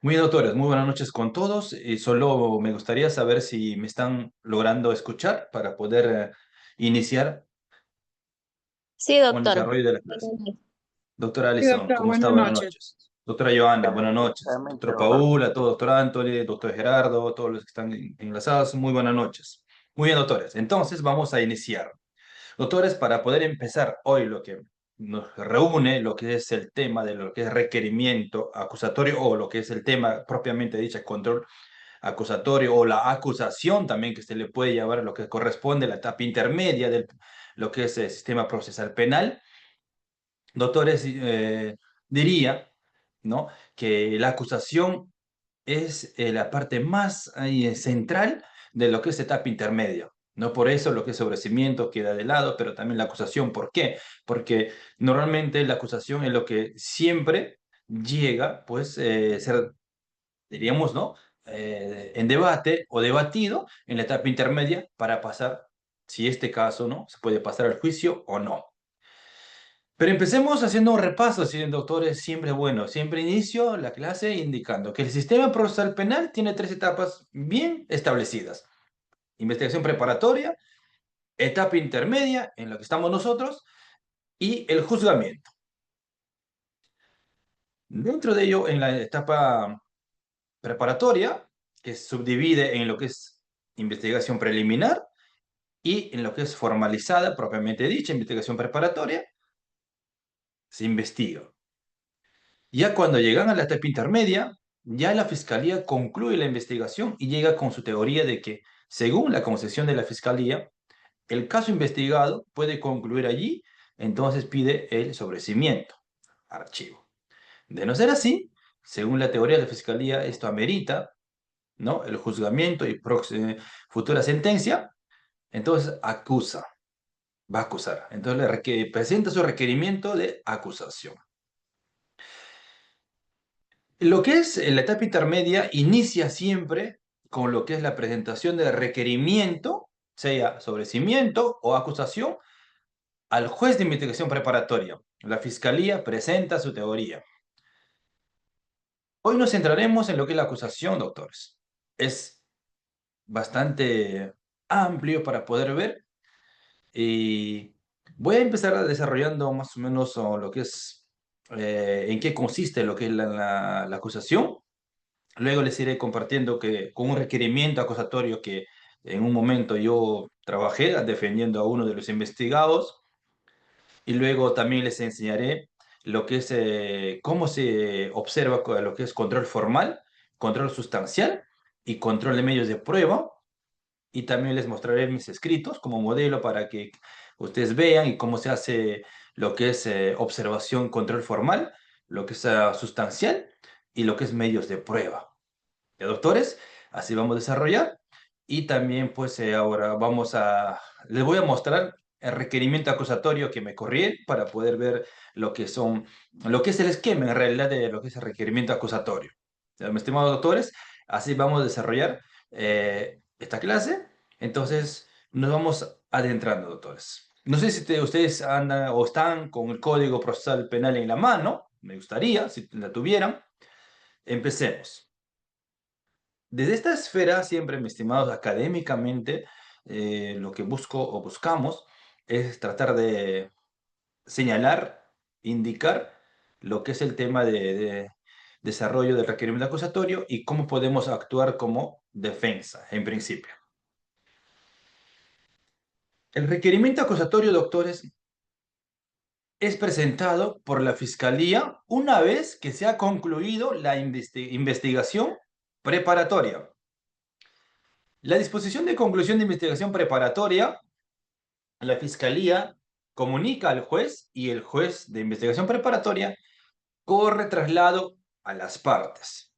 Muy bien, doctores, muy buenas noches con todos. Solo me gustaría saber si me están logrando escuchar para poder iniciar Sí, con el doctor. desarrollo de la clase. Buenas noches. Doctora Sí, Alison, doctor, ¿cómo está? buenas Buenas noches. noches. Doctora Joana, buenas noches. Excelente, Doctor doctor. Paul, a todos, doctor Anthony, doctor Gerardo, todos los que están enlazados, muy buenas noches. Muy bien, doctores. Entonces vamos a iniciar. Doctores, para poder empezar hoy lo que nos reúne, lo que es el tema de lo que es requerimiento acusatorio o lo que es el tema propiamente dicho, control acusatorio o la acusación también que se le puede llevar a lo que corresponde a la etapa intermedia de lo que es el sistema procesal penal. Doctores, diría, ¿no?, que la acusación es la parte más central de lo que es etapa intermedia. No por eso lo que es sobrecimiento queda de lado, pero también la acusación. ¿Por qué? Porque normalmente la acusación es lo que siempre llega, pues, ser, diríamos, ¿no? En debate o debatido en la etapa intermedia para pasar, si este caso, ¿no?, se puede pasar al juicio o no. Pero empecemos haciendo un repaso, si el doctor es siempre bueno. Siempre inicio la clase indicando que el sistema procesal penal tiene tres etapas bien establecidas. Investigación preparatoria, etapa intermedia, en la que estamos nosotros, y el juzgamiento. Dentro de ello, en la etapa preparatoria, que se subdivide en lo que es investigación preliminar y en lo que es formalizada, propiamente dicha, investigación preparatoria, se investiga. Ya cuando llegan a la etapa intermedia, ya la fiscalía concluye la investigación y llega con su teoría de que, según la concepción de la fiscalía, el caso investigado puede concluir allí, entonces pide el sobreseimiento, archivo. De no ser así, según la teoría de la fiscalía, esto amerita, ¿no?, el juzgamiento y futura sentencia, entonces acusa, va a acusar. Entonces presenta su requerimiento de acusación. Lo que es la etapa intermedia inicia siempre con lo que es la presentación de requerimiento, sea sobrecimiento o acusación, al juez de investigación preparatoria. La fiscalía presenta su teoría. Hoy nos centraremos en lo que es la acusación, doctores. Es bastante amplio para poder ver y voy a empezar desarrollando más o menos lo que es, en qué consiste lo que es la acusación. Luego les iré compartiendo que con un requerimiento acusatorio que en un momento yo trabajé defendiendo a uno de los investigados, y luego también les enseñaré lo que es, cómo se observa lo que es control formal, control sustancial y control de medios de prueba. Y también les mostraré mis escritos como modelo para que ustedes vean y cómo se hace lo que es observación, control formal, lo que es sustancial y lo que es medios de prueba. ¿Ya, doctores? Así vamos a desarrollar. Y también, pues, ahora les voy a mostrar el requerimiento acusatorio que me corrí para poder ver lo que es el esquema en realidad de lo que es el requerimiento acusatorio. ¿Ya, mis estimados doctores? Así vamos a desarrollar esta clase. Entonces, nos vamos adentrando, doctores. No sé si ustedes andan o están con el Código Procesal Penal en la mano. Me gustaría, si la tuvieran. Empecemos. Desde esta esfera, siempre, mis estimados, académicamente, lo que busco o buscamos es tratar de señalar, indicar lo que es el tema de desarrollo del requerimiento acusatorio y cómo podemos actuar como defensa, en principio. El requerimiento acusatorio, doctores, es presentado por la Fiscalía una vez que se ha concluido la investigación preparatoria. La disposición de conclusión de investigación preparatoria, la Fiscalía comunica al juez y el juez de investigación preparatoria corre traslado a las partes.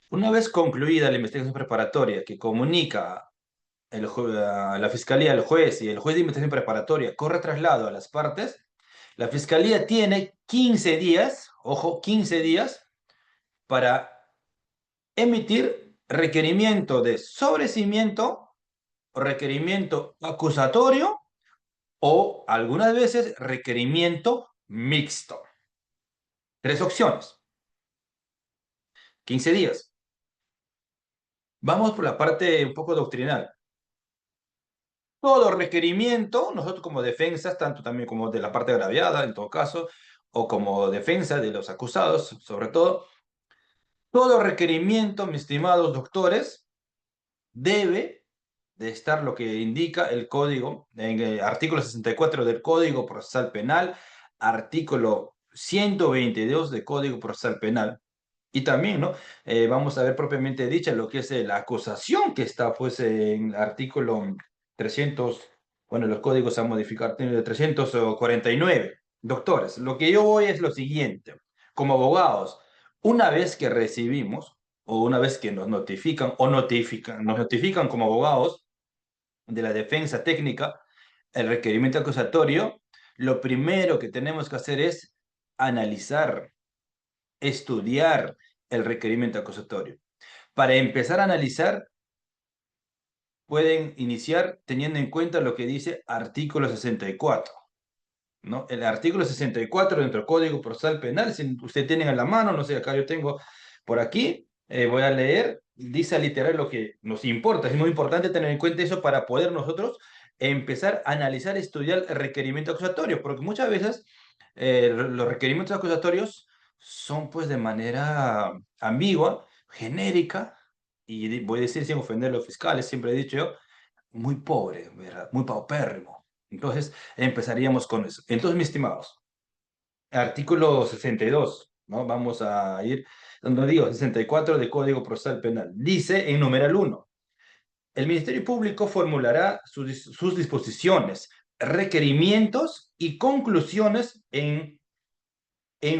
Una vez concluida la investigación preparatoria que comunica a la Fiscalía al juez y el juez de investigación preparatoria corre traslado a las partes, la Fiscalía tiene 15 días, ojo, 15 días, para emitir requerimiento de sobreseimiento, requerimiento acusatorio o algunas veces requerimiento mixto. Tres opciones. 15 días. Vamos por la parte un poco doctrinal. Todo requerimiento, nosotros como defensas, tanto también como de la parte agraviada, en todo caso, o como defensa de los acusados, sobre todo requerimiento, mis estimados doctores, debe de estar lo que indica el código, en el artículo 64 del Código Procesal Penal, artículo 122 del Código Procesal Penal. Y también, ¿no? Vamos a ver propiamente dicha lo que es la acusación que está, pues, en el artículo 300, bueno, los códigos se han modificado, tiene 349. Doctores, lo que yo voy es lo siguiente. Como abogados, una vez que recibimos, o una vez que nos notifican, nos notifican como abogados de la defensa técnica, el requerimiento acusatorio, lo primero que tenemos que hacer es analizar, estudiar el requerimiento acusatorio. Para empezar a analizar, pueden iniciar teniendo en cuenta lo que dice artículo 64, ¿no? El artículo 64 dentro del Código Procesal Penal, si usted tiene a la mano, no sé, acá yo tengo por aquí, voy a leer, dice literal lo que nos importa. Es muy importante tener en cuenta eso para poder nosotros empezar a analizar, estudiar el requerimiento acusatorio, porque muchas veces los requerimientos acusatorios son pues de manera ambigua, genérica, y voy a decir sin ofender a los fiscales, siempre he dicho yo, muy pobre, ¿verdad? Muy paupérrimo. Entonces, empezaríamos con eso. Entonces, mis estimados, artículo 62, ¿no? Vamos a ir, donde digo, 64 del Código Procesal Penal. Dice en numeral 1, el Ministerio Público formulará sus disposiciones, requerimientos y conclusiones en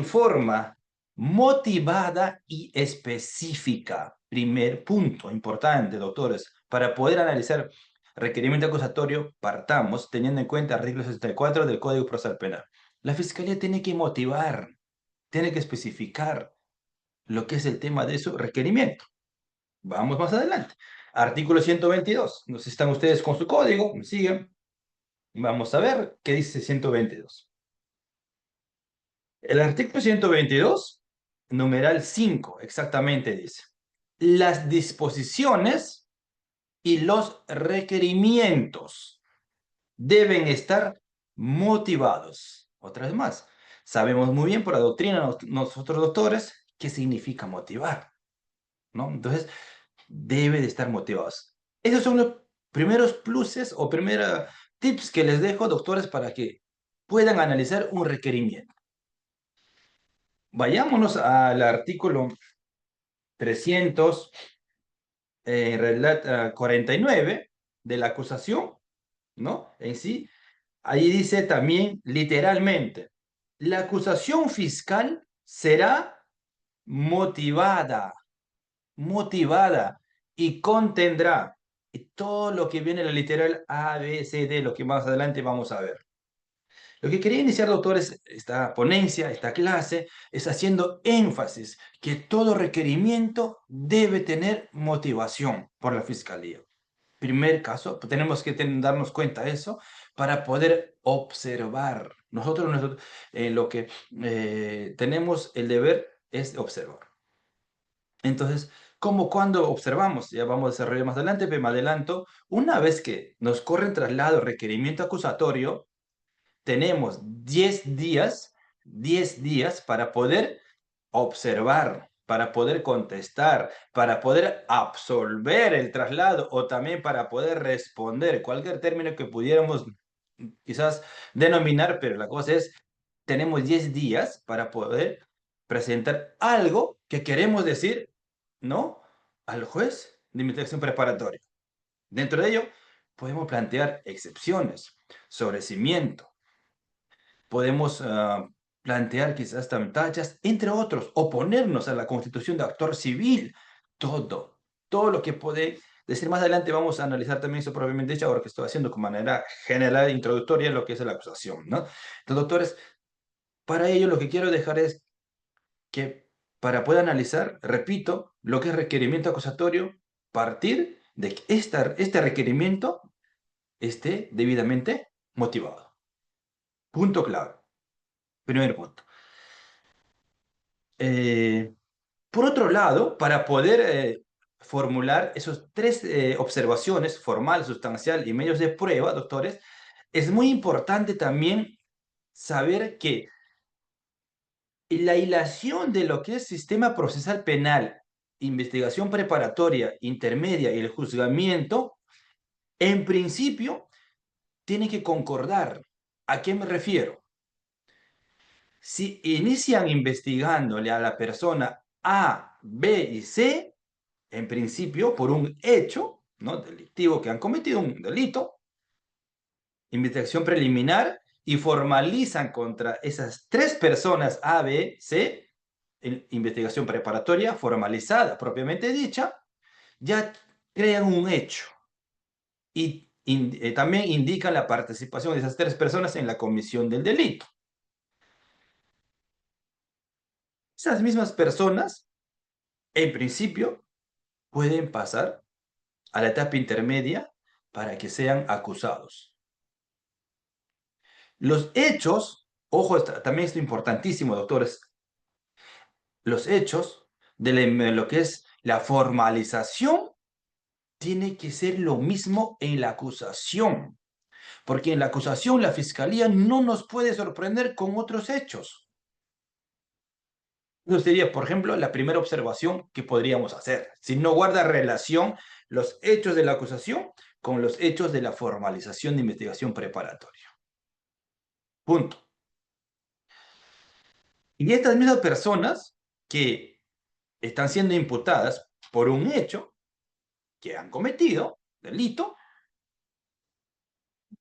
forma motivada y específica. Primer punto importante, doctores, para poder analizar requerimiento acusatorio, partamos teniendo en cuenta el artículo 64 del Código Procesal Penal. La Fiscalía tiene que motivar, tiene que especificar lo que es el tema de su requerimiento. Vamos más adelante. Artículo 122. No sé si están ustedes con su código, me siguen. Vamos a ver qué dice 122. El artículo 122, numeral 5, exactamente dice, las disposiciones y los requerimientos deben estar motivados. Otra vez más, sabemos muy bien por la doctrina nosotros doctores qué significa motivar, ¿no? Entonces, debe de estar motivados. Esos son los primeros pluses o primeros tips que les dejo, doctores, para que puedan analizar un requerimiento. Vayámonos al artículo 300, 49 de la acusación, ¿no? En sí, ahí dice también literalmente, la acusación fiscal será motivada, motivada y contendrá y todo lo que viene en la literal A, B, C, D, lo que más adelante vamos a ver. Lo que quería iniciar, doctores, esta ponencia, esta clase, es haciendo énfasis que todo requerimiento debe tener motivación por la Fiscalía. Primer caso, pues tenemos que darnos cuenta de eso para poder observar. Nosotros lo que tenemos el deber es observar. Entonces, como cuando observamos, ya vamos a desarrollar más adelante, pero me adelanto, una vez que nos corre el traslado, requerimiento acusatorio, tenemos 10 días para poder observar, para poder contestar, para poder absolver el traslado o también para poder responder cualquier término que pudiéramos quizás denominar, pero la cosa es, tenemos 10 días para poder presentar algo que queremos decir, ¿no? Al juez de investigación preparatoria. Dentro de ello, podemos plantear excepciones, sobrecimiento, podemos plantear quizás tallas, entre otros, oponernos a la constitución de actor civil, todo lo que puede decir más adelante, vamos a analizar también eso propiamente dicho, ahora que estoy haciendo con manera general, introductoria, lo que es la acusación, ¿no? Entonces, doctores, para ello lo que quiero dejar es que para poder analizar, repito, lo que es requerimiento acusatorio, partir de que este requerimiento esté debidamente motivado. Punto clave. Primer punto. Eh, Por otro lado, para poder formular esas tres observaciones, formal, sustancial y medios de prueba, doctores, es muy importante también saber que la hilación de lo que es sistema procesal penal, investigación preparatoria, intermedia y el juzgamiento, en principio, tiene que concordar. ¿A qué me refiero? Si inician investigándole a la persona A, B y C, en principio, por un hecho, ¿no?, delictivo, que han cometido un delito, investigación preliminar, y formalizan contra esas tres personas A, B, C, en investigación preparatoria formalizada, propiamente dicha, ya crean un hecho y también indican la participación de esas tres personas en la comisión del delito. Esas mismas personas, en principio, pueden pasar a la etapa intermedia para que sean acusados. Los hechos, ojo, también es importantísimo, doctores, los hechos de lo que es la formalización tiene que ser lo mismo en la acusación, porque en la acusación la fiscalía no nos puede sorprender con otros hechos. Eso sería, por ejemplo, la primera observación que podríamos hacer, si no guarda relación los hechos de la acusación con los hechos de la formalización de investigación preparatoria. Punto. Y estas mismas personas que están siendo imputadas por un hecho que han cometido, delito,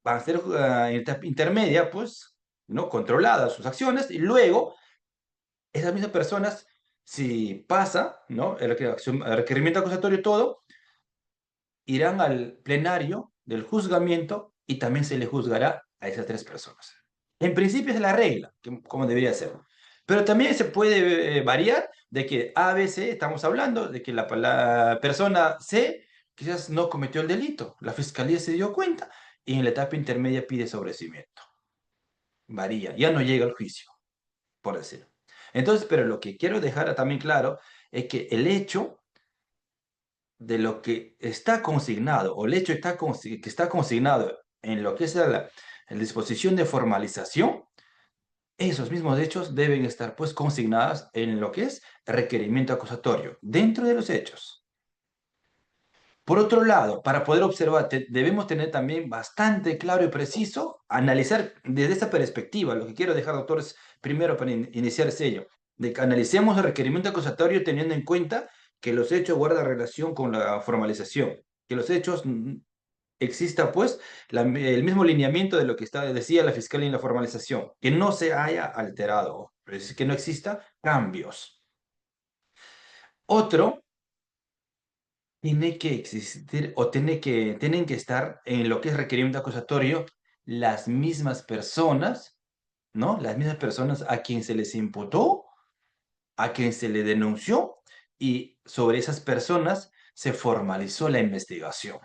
van a ser en etapa intermedia, pues, ¿no?, controladas sus acciones, y luego esas mismas personas, si pasa, ¿no?, el requerimiento acusatorio y todo, irán al plenario del juzgamiento y también se le juzgará a esas tres personas. En principio es la regla, como debería ser. Pero también se puede variar de que A, B, C, estamos hablando de que la persona C quizás no cometió el delito. La fiscalía se dio cuenta y en la etapa intermedia pide sobreseimiento. Varía, ya no llega al juicio, por decir. Entonces, pero lo que quiero dejar también claro es que el hecho de lo que está consignado, o el hecho que está consignado en lo que es la disposición de formalización, esos mismos hechos deben estar pues consignados en lo que es requerimiento acusatorio, dentro de los hechos. Por otro lado, para poder observar, debemos tener también bastante claro y preciso, analizar desde esa perspectiva. Lo que quiero dejar, doctores, primero para iniciar es ello, de que analicemos el requerimiento acusatorio teniendo en cuenta que los hechos guardan relación con la formalización, que los hechos exista pues el mismo lineamiento de lo que decía la fiscalía en la formalización, que no se haya alterado, es decir, que no exista cambios. Otro, tiene que existir o tienen que estar en lo que es requerimiento acusatorio las mismas personas, ¿no? Las mismas personas a quien se les imputó, a quien se le denunció, y sobre esas personas se formalizó la investigación.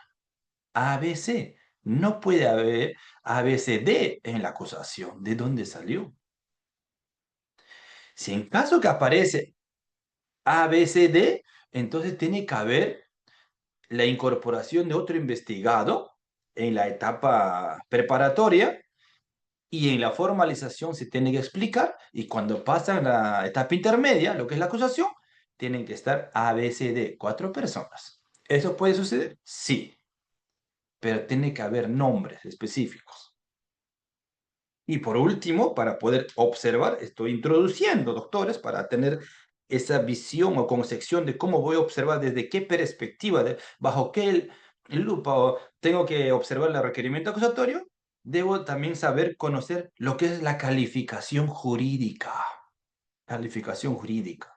ABC. No puede haber ABCD en la acusación. ¿De dónde salió? Si en caso que aparece ABCD, entonces tiene que haber la incorporación de otro investigado en la etapa preparatoria, y en la formalización se tiene que explicar, y cuando pasan la etapa intermedia, lo que es la acusación, tienen que estar ABCD, 4 personas. ¿Eso puede suceder? Sí, pero tiene que haber nombres específicos. Y por último, para poder observar, estoy introduciendo, doctores, para tener esa visión o concepción de cómo voy a observar, desde qué perspectiva, bajo qué lupa tengo que observar el requerimiento acusatorio. Debo también saber conocer lo que es la calificación jurídica. Calificación jurídica.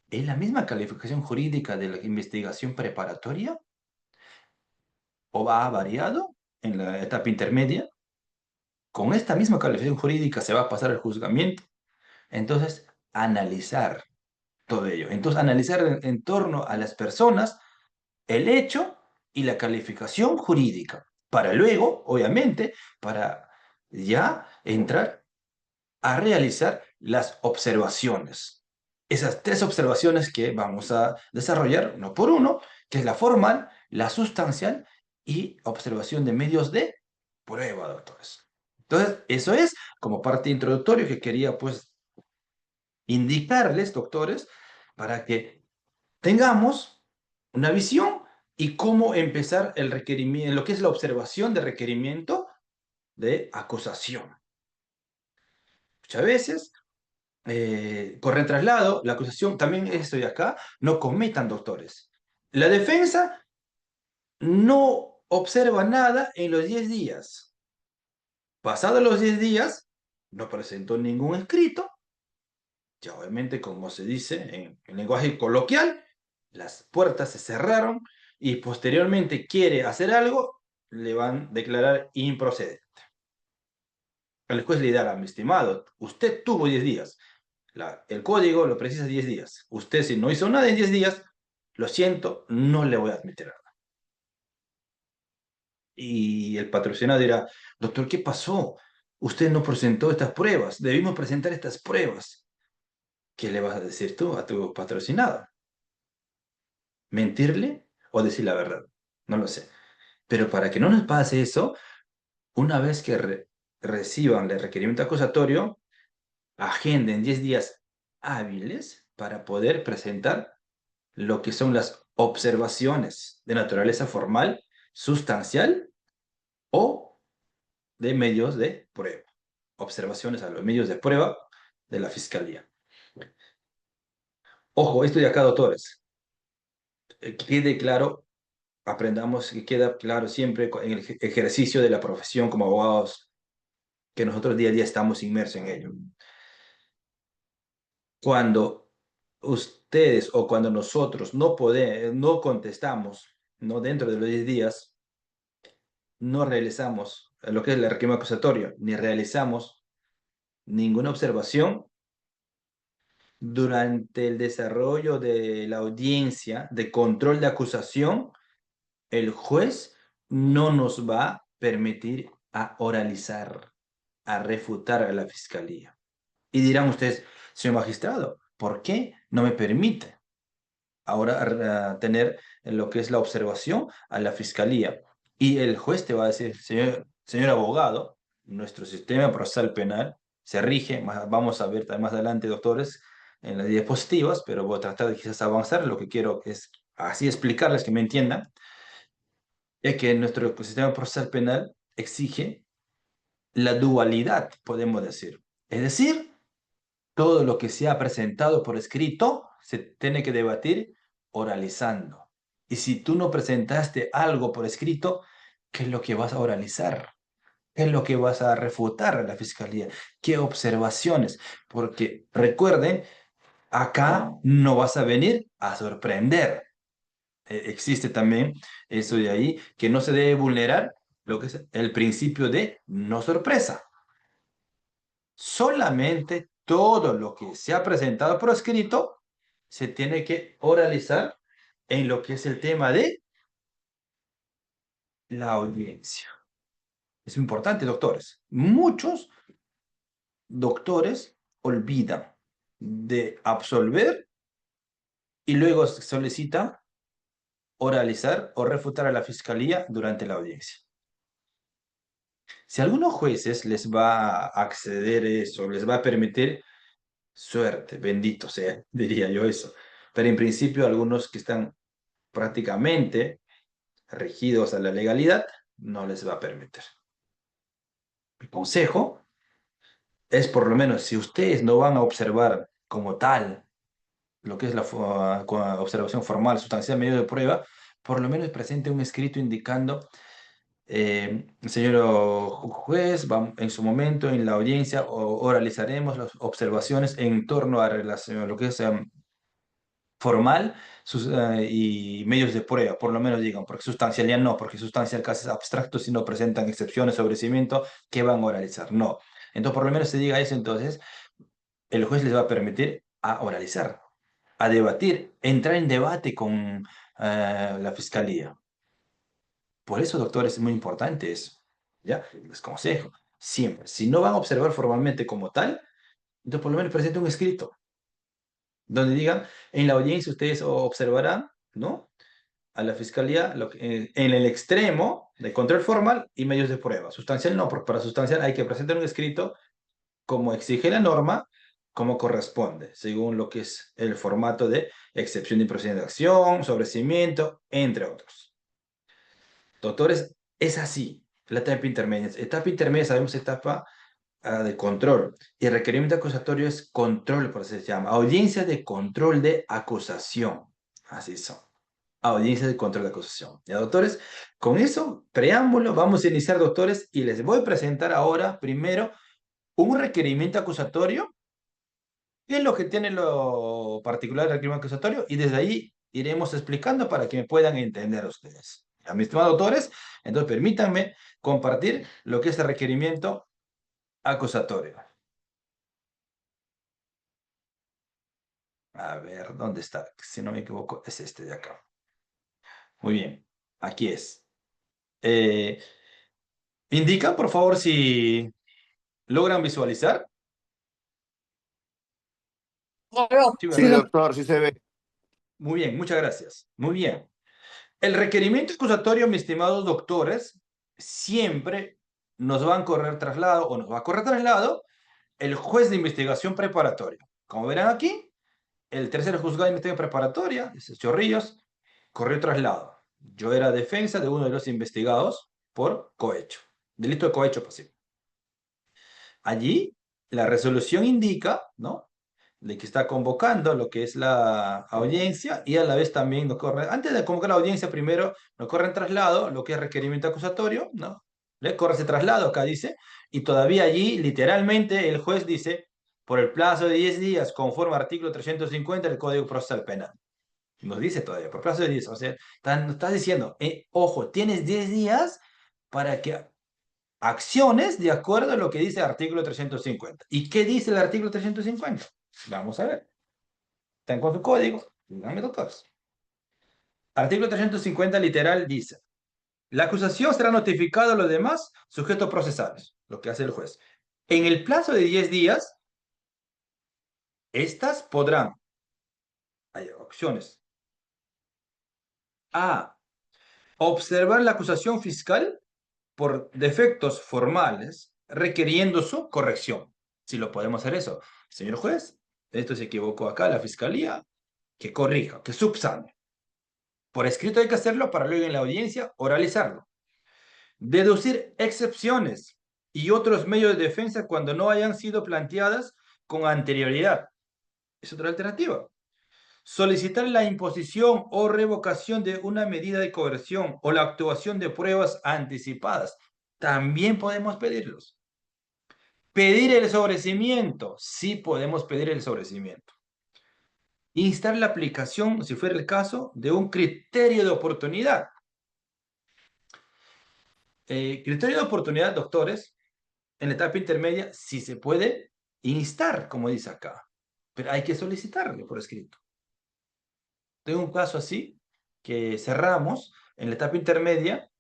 ¿Es la misma calificación jurídica de la investigación preparatoria o ha variado en la etapa intermedia? Con esta misma calificación jurídica se va a pasar el juzgamiento. Entonces, analizar todo ello. Entonces, analizar en torno a las personas, el hecho y la calificación jurídica. Para luego, obviamente, para ya entrar a realizar las observaciones. esas tres observaciones que vamos a desarrollar uno por uno, que es la formal, la sustancial y observación de medios de prueba, doctores. Entonces, eso es como parte introductoria que quería pues indicarles, doctores, para que tengamos una visión y cómo empezar el requerimiento, lo que es la observación de requerimiento de acusación. Muchas veces, corren traslado, la acusación, también esto de acá, no cometan, doctores. La defensa no observa nada en los 10 días. Pasados los 10 días, no presentó ningún escrito. Ya obviamente, como se dice en lenguaje coloquial, las puertas se cerraron y posteriormente quiere hacer algo, le van a declarar improcedente. El juez le dirá, mi estimado, usted tuvo 10 días. El código lo precisa 10 días. Usted si no hizo nada en 10 días, lo siento, no le voy a admitir nada. Y el patrocinado dirá, doctor, ¿qué pasó? Usted no presentó estas pruebas, debimos presentar estas pruebas. ¿Qué le vas a decir tú a tu patrocinado? ¿Mentirle o decir la verdad? No lo sé. Pero para que no nos pase eso, una vez que reciban el requerimiento acusatorio, agenden 10 días hábiles para poder presentar lo que son las observaciones de naturaleza formal, sustancial o de medios de prueba. Observaciones a los medios de prueba de la fiscalía. Ojo, esto de acá, doctores, que quede claro, aprendamos que queda claro siempre en el ejercicio de la profesión como abogados, que nosotros día a día estamos inmersos en ello. Cuando ustedes o cuando nosotros no podemos, no contestamos, no dentro de los 10 días, no realizamos lo que es el requerimiento acusatorio, ni realizamos ninguna observación durante el desarrollo de la audiencia de control de acusación, el juez no nos va a permitir a oralizar, a refutar a la fiscalía. Y dirán ustedes, señor magistrado, ¿por qué no me permite ahora tener lo que es la observación a la fiscalía? Y el juez te va a decir, señor abogado, nuestro sistema procesal penal se rige, vamos a ver más adelante, doctores, en las diapositivas, pero voy a tratar de quizás avanzar. Lo que quiero es así explicarles que me entiendan, es que nuestro sistema procesal penal exige la dualidad, podemos decir. Es decir, todo lo que se ha presentado por escrito se tiene que debatir oralizando. Y si tú no presentaste algo por escrito, ¿qué es lo que vas a oralizar? ¿Qué es lo que vas a refutar a la fiscalía? ¿Qué observaciones? Porque recuerden, acá no vas a venir a sorprender. Existe también eso de ahí, que no se debe vulnerar lo que es el principio de no sorpresa. Solamente todo lo que se ha presentado por escrito se tiene que oralizar en lo que es el tema de la audiencia. Es importante, doctores. Muchos doctores olvidan de absolver y luego solicitan oralizar o refutar a la fiscalía durante la audiencia. Si a algunos jueces les va a acceder eso, les va a permitir, suerte, bendito sea, diría yo eso. Pero en principio algunos que están prácticamente regidos a la legalidad, no les va a permitir. Mi consejo es por lo menos si ustedes no van a observar como tal lo que es la observación formal, sustancial, medio de prueba, por lo menos presente un escrito indicando, señor juez, en su momento en la audiencia oralizaremos las observaciones en torno a relación, lo que es formal y medios de prueba, por lo menos digan, porque sustancial ya no, porque sustancial casi es abstracto si no presentan excepciones sobre cimiento que van a oralizar, no. Entonces, por lo menos se diga eso, entonces el juez les va a permitir a oralizar, a debatir, entrar en debate con la fiscalía. Por eso, doctor, es muy importante eso, ¿ya? Les consejo, siempre, si no van a observar formalmente como tal, entonces por lo menos presente un escrito. donde digan, en la audiencia ustedes observarán, ¿no? A la fiscalía en el extremo de control formal y medios de prueba. Sustancial no, porque para sustancial hay que presentar un escrito como exige la norma, como corresponde, según lo que es el formato de excepción de improcedente de acción, sobrecimiento, entre otros. Doctores, es así. La etapa intermedia. Etapa intermedia, sabemos, etapa de control. Y el requerimiento acusatorio es control, por eso se llama. Audiencia de control de acusación. Así son. Audiencia de control de acusación. Ya, doctores, con eso, preámbulo, vamos a iniciar, doctores, y les voy a presentar ahora, primero, un requerimiento acusatorio. ¿Qué es lo que tiene lo particular del requerimiento acusatorio? Y desde ahí iremos explicando para que me puedan entender ustedes. A mis estimados doctores, entonces permítanme compartir lo que es el requerimiento acusatorio. A ver, ¿dónde está? Si no me equivoco, es este de acá. Muy bien, aquí es. Eh, Indica, por favor, si logran visualizar. Sí, Sí, ¿verdad? doctor, sí se ve. Muy bien, muchas gracias. Muy bien. El requerimiento acusatorio, mis estimados doctores, siempre nos va a correr traslado o nos va a correr traslado el juez de investigación preparatoria. Como verán aquí, el tercer juzgado de investigación preparatoria, ese Chorrillos, corrió traslado. Yo era defensa de uno de los investigados por cohecho, delito de cohecho pasivo. Allí, la resolución indica, ¿no? De que está convocando lo que es la audiencia y a la vez también nos corre, antes de convocar la audiencia, primero nos corre en traslado, lo que es requerimiento acusatorio, ¿no? Le corre ese traslado, acá dice, y todavía allí, literalmente, el juez dice, por el plazo de 10 días, conforme al artículo 350 del Código Procesal Penal. Nos dice todavía, por plazo de 10, o sea, estás diciendo, ojo, tienes 10 días para que acciones de acuerdo a lo que dice el artículo 350. ¿Y qué dice el artículo 350? Vamos a ver. Están con su código. Díganme, doctores. Artículo 350 literal dice, la acusación será notificada a los demás sujetos procesales, lo que hace el juez. En el plazo de 10 días, estas podrán, hay opciones, A, observar la acusación fiscal por defectos formales, requiriendo su corrección. Si lo podemos hacer eso. Señor juez, esto se equivocó acá, la fiscalía, que corrija, que subsane. Por escrito hay que hacerlo para luego en la audiencia oralizarlo. Deducir excepciones y otros medios de defensa cuando no hayan sido planteadas con anterioridad. Es otra alternativa. Solicitar la imposición o revocación de una medida de coerción o la actuación de pruebas anticipadas. También podemos pedirlos. Pedir el sobrecimiento. Sí podemos pedir el sobrecimiento. Instar la aplicación, si fuera el caso, de un criterio de oportunidad. Criterio de oportunidad, doctores, en la etapa intermedia, sí se puede instar, como dice acá, pero hay que solicitarlo por escrito. Tengo un caso así, que cerramos en la etapa intermedia,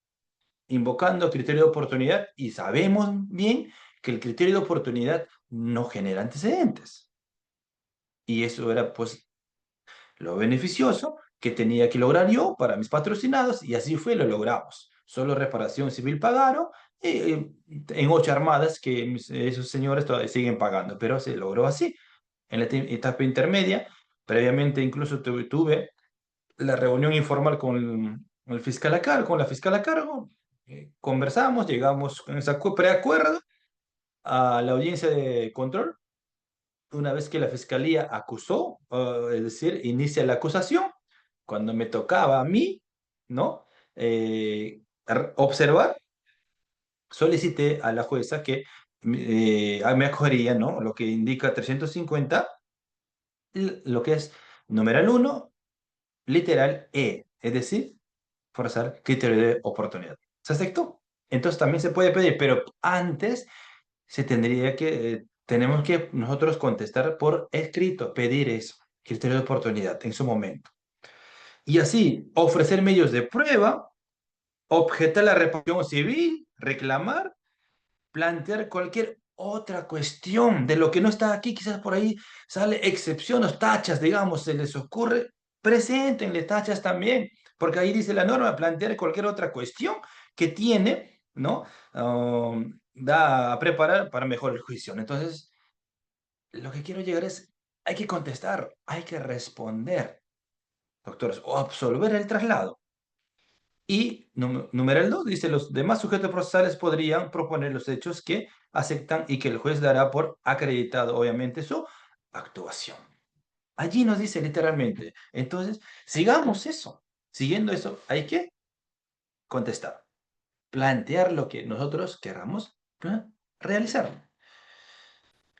invocando criterio de oportunidad, y sabemos bien que el criterio de oportunidad no genera antecedentes. Y eso era, pues, lo beneficioso que tenía que lograr yo para mis patrocinados, y así fue, lo logramos. Solo reparación civil pagaron, en 8 armadas que esos señores todavía siguen pagando, pero se logró así. En la etapa intermedia, previamente incluso tuve la reunión informal con el fiscal a cargo, con la fiscal a cargo, conversamos, llegamos con ese preacuerdo a la audiencia de control. Una vez que la fiscalía acusó, es decir, inicia la acusación, cuando me tocaba a mí, ¿no? Observar, solicité a la jueza que me acogería, ¿no? Lo que indica 350, lo que es numeral uno, literal E, es decir, forzar criterio de oportunidad. ¿Se aceptó? Entonces también se puede pedir, pero antes se tendría que, tenemos que nosotros contestar por escrito, pedir eso, criterio de oportunidad en su momento. Y así, ofrecer medios de prueba, objetar la reparación civil, reclamar, plantear cualquier otra cuestión de lo que no está aquí, quizás por ahí sale excepciones, tachas, digamos, se les ocurre, preséntenle tachas también, porque ahí dice la norma, plantear cualquier otra cuestión que tiene, ¿no? Da a preparar para mejor el juicio. Entonces, lo que quiero llegar es, hay que contestar, hay que responder, doctores, o absolver el traslado. Y numeral 2 dice, los demás sujetos procesales podrían proponer los hechos que aceptan y que el juez dará por acreditado, obviamente, su actuación. Allí nos dice literalmente. Entonces, sigamos eso. Siguiendo eso, hay que contestar, plantear lo que nosotros queramos, ¿eh? Realizar.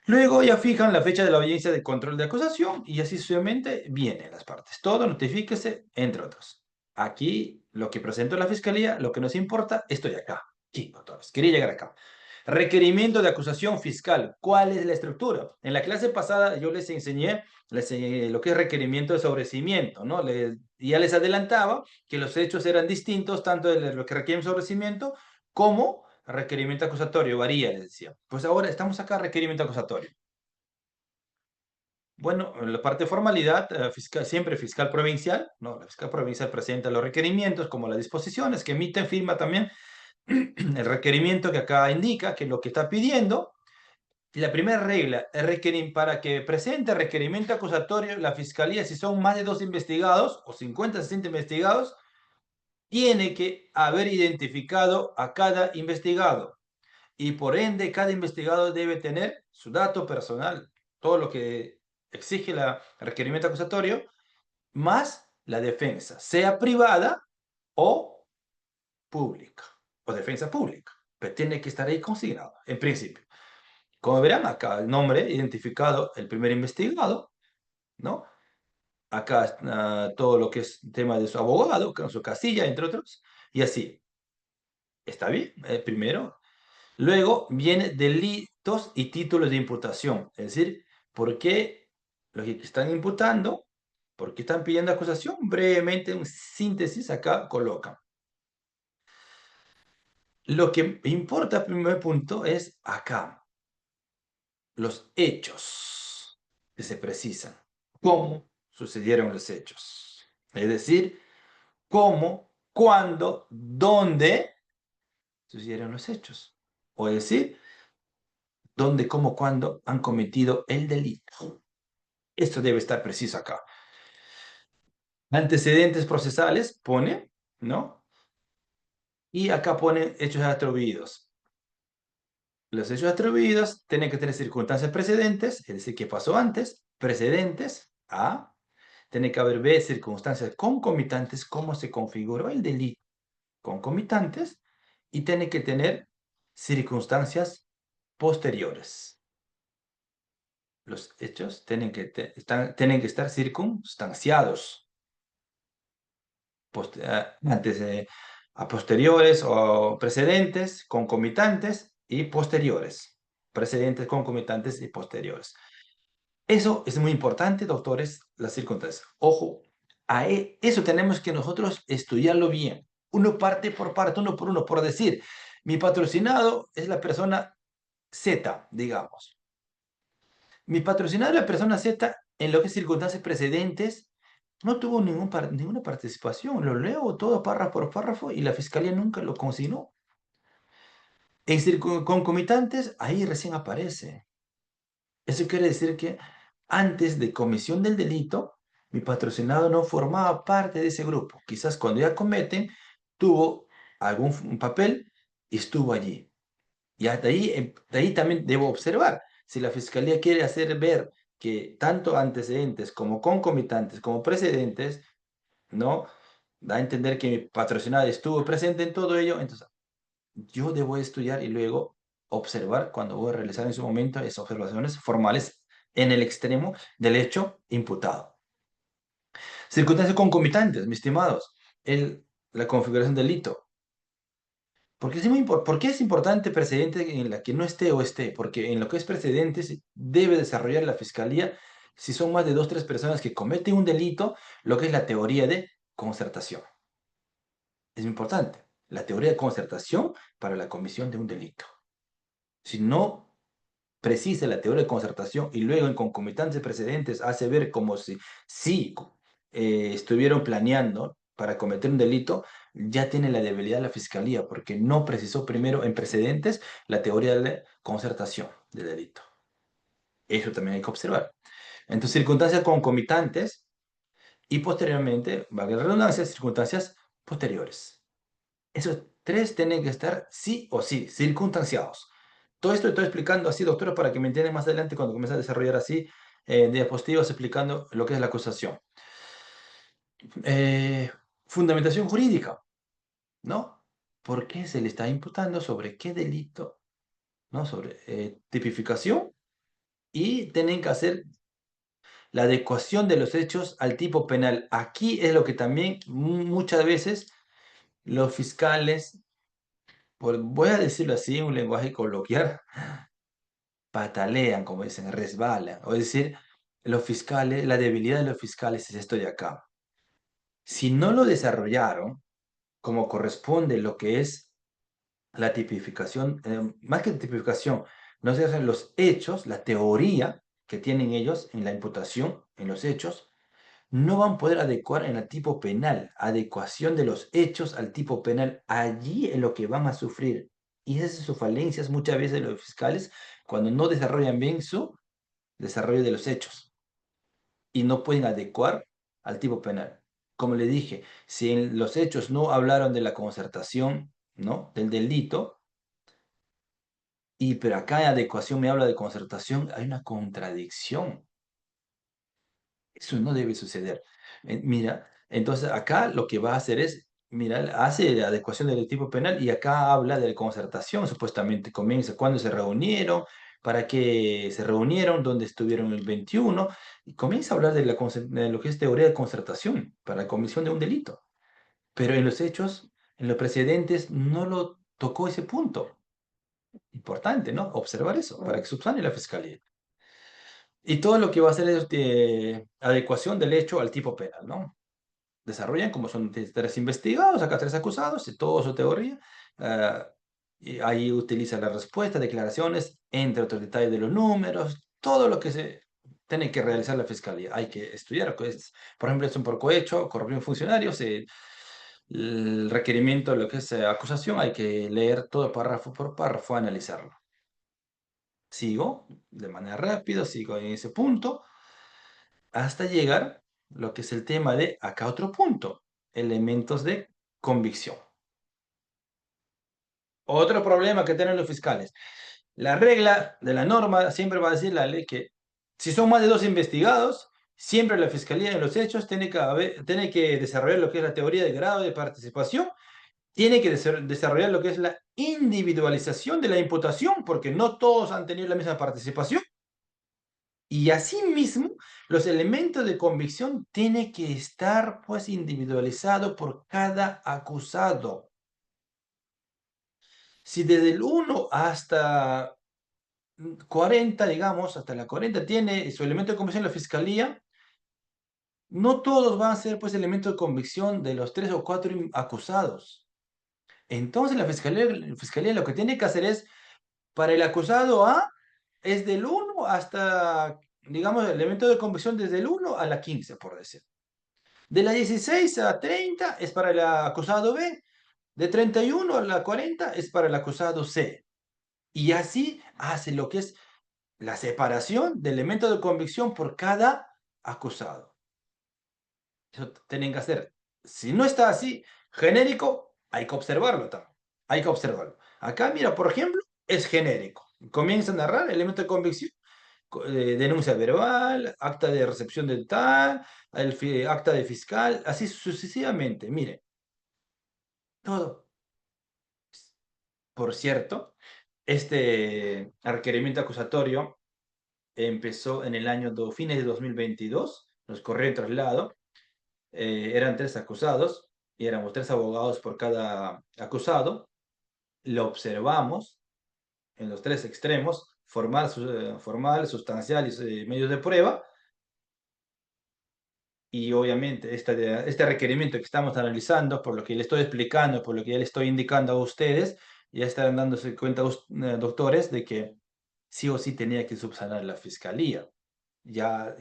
Luego ya fijan la fecha de la audiencia de control de acusación y así sucesivamente vienen las partes. Todo notifíquese, entre otros. Aquí lo que presentó la fiscalía, lo que nos importa, estoy acá. Sí, doctores, quería llegar acá. Requerimiento de acusación fiscal. ¿Cuál es la estructura? En la clase pasada yo les enseñé lo que es requerimiento de sobrecimiento, ¿no? Ya les adelantaba que los hechos eran distintos, tanto de lo que requiere sobrecimiento como requerimiento acusatorio. Varía, les decía. Pues ahora estamos acá, requerimiento acusatorio. Bueno, en la parte de formalidad, fiscal, siempre fiscal provincial, ¿no? La fiscal provincial presenta los requerimientos como las disposiciones que emiten, firma también el requerimiento que acá indica que es lo que está pidiendo. Y la primera regla es para que presente requerimiento acusatorio, la fiscalía, si son más de 2 investigados o 50, 60 investigados, tiene que haber identificado a cada investigado. Y por ende, cada investigador debe tener su dato personal, todo lo que exige el requerimiento acusatorio, más la defensa, sea privada o pública, o defensa pública. Pero tiene que estar ahí consignado, en principio. Como verán, acá el nombre identificado, el primer investigado, ¿no? Acá todo lo que es tema de su abogado, con su casilla, entre otros, y así. ¿Está bien? Primero. Luego viene delitos y títulos de imputación, es decir, ¿por qué los que están imputando, por qué están pidiendo acusación? Brevemente, en síntesis, acá colocan. Lo que importa, primer punto, es acá, los hechos que se precisan. ¿Cómo sucedieron los hechos? Es decir, cómo, cuándo, dónde sucedieron los hechos. O decir, dónde, cómo, cuándo han cometido el delito. Esto debe estar preciso acá. Antecedentes procesales pone, ¿no? Y acá pone hechos atribuidos. Los hechos atribuidos tienen que tener circunstancias precedentes, es decir, qué pasó antes, precedentes, A. Tiene que haber B, circunstancias concomitantes, cómo se configuró el delito, concomitantes, y tiene que tener circunstancias posteriores. Los hechos tienen que, tienen que estar circunstanciados. Antes, a posteriores o precedentes, concomitantes y posteriores. Precedentes, concomitantes y posteriores. Eso es muy importante, doctores, las circunstancias. Ojo, eso tenemos que nosotros estudiarlo bien. Uno parte por parte, uno por uno, por decir, mi patrocinado es la persona Z, digamos. Mi patrocinado es la persona Z en lo que es circunstancias precedentes no tuvo ninguna participación. Lo leo todo párrafo por párrafo y la fiscalía nunca lo consignó. En concomitantes, ahí recién aparece. Eso quiere decir que antes de comisión del delito, mi patrocinado no formaba parte de ese grupo. Quizás cuando ya cometen, tuvo algún papel y estuvo allí. Y hasta ahí, de ahí también debo observar. Si la fiscalía quiere hacer ver que tanto antecedentes como concomitantes como precedentes, ¿no? Da a entender que mi patrocinado estuvo presente en todo ello, entonces yo debo estudiar y luego observar cuando voy a realizar en su momento esas observaciones formales en el extremo del hecho imputado. Circunstancias concomitantes, mis estimados, la configuración del delito. ¿Por qué es importante precedente en la que no esté o esté? Porque en lo que es precedentes debe desarrollar la fiscalía, si son más de 2 o 3 personas que cometen un delito, lo que es la teoría de concertación. Es importante. La teoría de concertación para la comisión de un delito. Si no precisa la teoría de concertación y luego en concomitantes precedentes hace ver como si sí estuvieron planeando para cometer un delito, ya tiene la debilidad la fiscalía porque no precisó primero en precedentes la teoría de concertación del delito. Eso también hay que observar. Entonces, circunstancias concomitantes y posteriormente, valga la redundancia, circunstancias posteriores. Esos tres tienen que estar sí o sí, circunstanciados. Todo esto estoy explicando así, doctora, para que me entiendan más adelante cuando comience a desarrollar así diapositivas explicando lo que es la acusación. Eh, Fundamentación jurídica, ¿no? ¿Por qué se le está imputando? ¿Sobre qué delito? ¿No? Sobre tipificación y tienen que hacer la adecuación de los hechos al tipo penal. Aquí es lo que también muchas veces los fiscales, voy a decirlo así, un lenguaje coloquial, patalean, como dicen, resbalan. O es decir, los fiscales, la debilidad de los fiscales es esto de acá. Si no lo desarrollaron como corresponde lo que es la tipificación, más que tipificación, no se hacen los hechos, la teoría que tienen ellos en la imputación, en los hechos, no van a poder adecuar en el tipo penal, adecuación de los hechos al tipo penal. Allí es lo que van a sufrir. Y esas son sus falencias muchas veces de los fiscales cuando no desarrollan bien su desarrollo de los hechos y no pueden adecuar al tipo penal. Como le dije, si en los hechos no hablaron de la concertación, ¿no? Del delito, y pero acá en adecuación me habla de concertación, hay una contradicción. Eso no debe suceder. Mira, entonces acá lo que va a hacer es, mira, hace la adecuación del tipo penal y acá habla de concertación, supuestamente comienza cuándo se reunieron, para qué se reunieron, dónde estuvieron el 21 y comienza a hablar de, de lo que es teoría de concertación para la comisión de un delito. Pero en los hechos, en los precedentes, no lo tocó ese punto. Importante, ¿no? Observar eso para que subsane la fiscalía. Y todo lo que va a hacer es adecuación del hecho al tipo penal, ¿no? Desarrollan como son tres investigados, acá tres acusados, y todo su teoría. ah, y ahí utiliza la respuesta, declaraciones, entre otros detalles de los números, todo lo que se tiene que realizar la fiscalía. Hay que estudiar, pues, por ejemplo, es un por cohecho, corrupción de funcionarios, el requerimiento de lo que es acusación, hay que leer todo párrafo por párrafo, analizarlo. Sigo de manera rápida, sigo en ese punto hasta llegar lo que es el tema de acá otro punto, elementos de convicción. Otro problema que tienen los fiscales. La regla de la norma siempre va a decir la ley que si son más de dos investigados, siempre la fiscalía en los hechos tiene que desarrollar lo que es la teoría de grado de participación, tiene que desarrollar lo que es la individualización de la imputación, porque no todos han tenido la misma participación. Y asimismo, los elementos de convicción tienen que estar pues individualizado por cada acusado. Si desde el 1 hasta 40, digamos, hasta la 40 tiene su elemento de convicción la fiscalía, no todos van a ser pues elementos de convicción de los 3 o 4 acusados. Entonces la fiscalía lo que tiene que hacer es, para el acusado A, es del 1 hasta, digamos, el elemento de convicción desde el 1 a la 15, por decir. De la 16 a 30 es para el acusado B. De 31 a la 40 es para el acusado C. Y así hace lo que es la separación de elementos de convicción por cada acusado. Eso tienen que hacer. Si no está así, genérico, hay que observarlo también. Hay que observarlo. Acá, mira, por ejemplo, es genérico. Comienza a narrar elemento de convicción, denuncia verbal, acta de recepción de tal, acta de fiscal, así sucesivamente. Mire, todo. Por cierto, este requerimiento acusatorio empezó en el año fines de 2022, nos corrió el traslado, eran tres acusados y éramos tres abogados por cada acusado, lo observamos en los tres extremos, formal, formal sustancial y medios de prueba, y obviamente este requerimiento que estamos analizando, por lo que le estoy explicando, por lo que ya le estoy indicando a ustedes, ya están dándose cuenta, doctores, de que sí o sí tenía que subsanar la fiscalía. Ya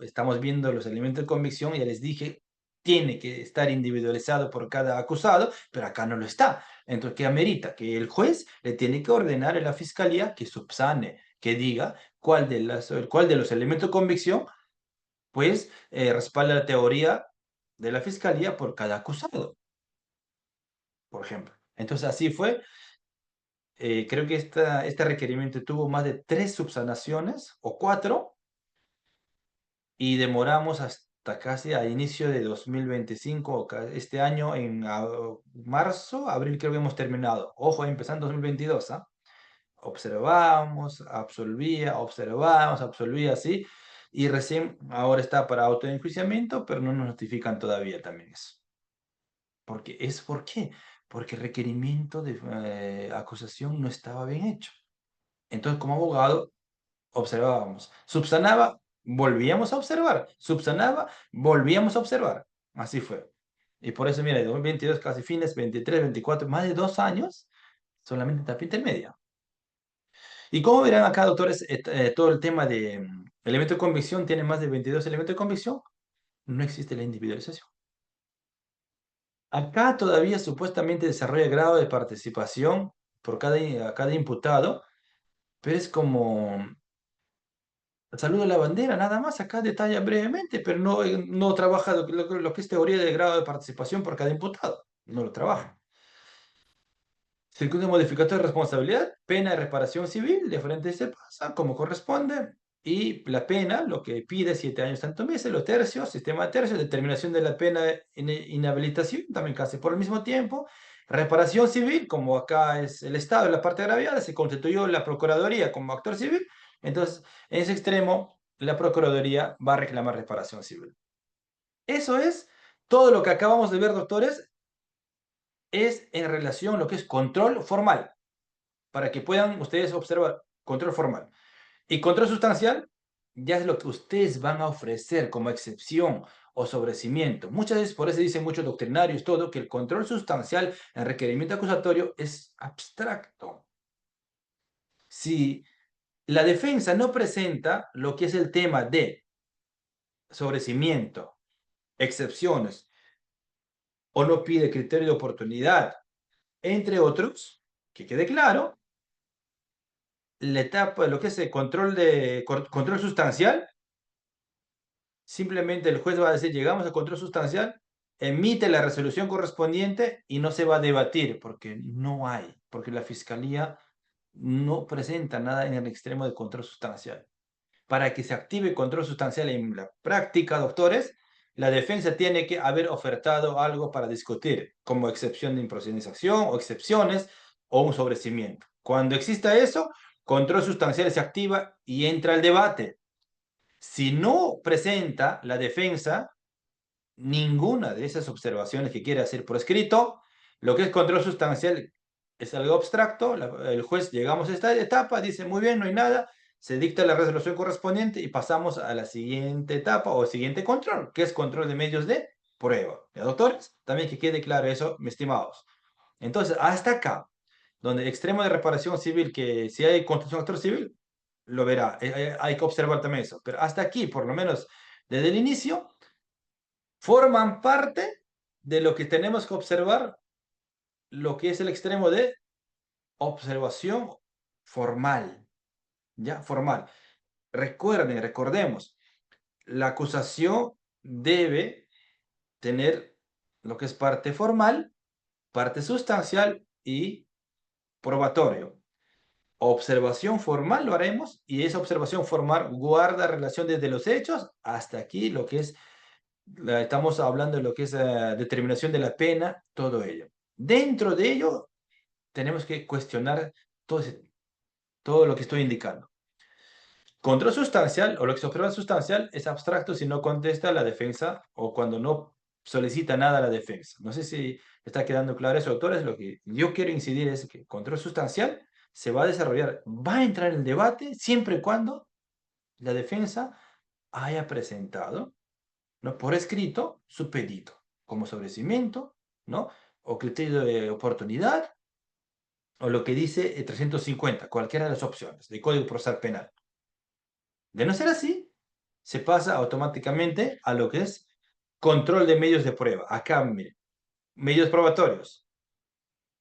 estamos viendo los elementos de convicción, ya les dije, tiene que estar individualizado por cada acusado, pero acá no lo está. Entonces, ¿qué amerita? Que el juez le tiene que ordenar a la fiscalía que subsane, que diga cuál de los elementos de convicción, pues, respalda la teoría de la fiscalía por cada acusado, por ejemplo. Entonces, así fue. Creo que este requerimiento tuvo más de 3 subsanaciones o 4 y demoramos hasta casi a inicio de 2025, este año en marzo, abril creo que hemos terminado. Ojo, empezando 2022, ¿ah? Observamos, observamos, absolvía, sí, y recién ahora está para autoenjuiciamiento, pero no nos notifican todavía también eso. ¿Por qué? Porque el requerimiento de acusación no estaba bien hecho. Entonces, como abogado, observábamos. Subsanaba, volvíamos a observar. Subsanaba, volvíamos a observar. Así fue. Y por eso, mira, de 2022, casi fines, 23, 24, más de 2 años, solamente etapa intermedia. Y como verán acá, doctores, todo el tema de elemento de convicción tiene más de 22 elementos de convicción. No existe la individualización. Acá todavía supuestamente desarrolla grado de participación por cada imputado, pero es como saludo a la bandera, nada más, acá detalla brevemente, pero no trabaja lo que es teoría de grado de participación por cada imputado, no lo trabaja. Circuito modificador de responsabilidad, pena de reparación civil, de frente se pasa como corresponde, y la pena, lo que pide 7 años tanto meses, los tercios, sistema de tercios, determinación de la pena de inhabilitación, también casi por el mismo tiempo, reparación civil, como acá es el Estado en la parte agraviada, se constituyó la Procuraduría como actor civil, entonces en ese extremo la Procuraduría va a reclamar reparación civil. Eso es todo lo que acabamos de ver, doctores, es en relación a lo que es control formal para que puedan ustedes observar control formal. Y control sustancial ya es lo que ustedes van a ofrecer como excepción o sobrecimiento. Muchas veces, por eso dicen muchos doctrinarios, todo, que el control sustancial en requerimiento acusatorio es abstracto. Si la defensa no presenta lo que es el tema de sobrecimiento, excepciones, o no pide criterio de oportunidad, entre otros, que quede claro, la etapa de lo que es el control sustancial, simplemente el juez va a decir, llegamos al control sustancial, emite la resolución correspondiente y no se va a debatir, porque no hay, porque la fiscalía no presenta nada en el extremo de control sustancial. Para que se active control sustancial en la práctica, doctores, la defensa tiene que haber ofertado algo para discutir, como excepción de improcedización o excepciones o un sobrecimiento. Cuando exista eso, control sustancial se activa y entra el debate. Si no presenta la defensa ninguna de esas observaciones que quiere hacer por escrito, lo que es control sustancial es algo abstracto, el juez llegamos a esta etapa, dice muy bien, no hay nada, se dicta la resolución correspondiente y pasamos a la siguiente etapa o siguiente control, que es control de medios de prueba. ¿Ya, doctores? También que quede claro eso, mis estimados. Entonces, hasta acá, donde extremo de reparación civil, que si hay construcción actor civil, lo verá. Hay que observar también eso. Pero hasta aquí, por lo menos desde el inicio, forman parte de lo que tenemos que observar, lo que es el extremo de observación formal. ¿Ya? Formal. Recordemos, la acusación debe tener lo que es parte formal, parte sustancial y probatorio. Observación formal lo haremos y esa observación formal guarda relación desde los hechos hasta aquí, lo que es, estamos hablando de lo que es determinación de la pena, todo ello. Dentro de ello tenemos que cuestionar todo lo que estoy indicando. Control sustancial o lo que se observa sustancial es abstracto si no contesta la defensa o cuando no solicita nada la defensa. No sé si está quedando claro eso, doctores. Lo que yo quiero incidir es que control sustancial se va a desarrollar, va a entrar en el debate siempre y cuando la defensa haya presentado, ¿no?, por escrito su pedido, como sobrecimiento, ¿no?, o criterio de oportunidad, o lo que dice 350, cualquiera de las opciones del Código Procesal Penal. De no ser así, se pasa automáticamente a lo que es control de medios de prueba. Acá, mire, medios probatorios.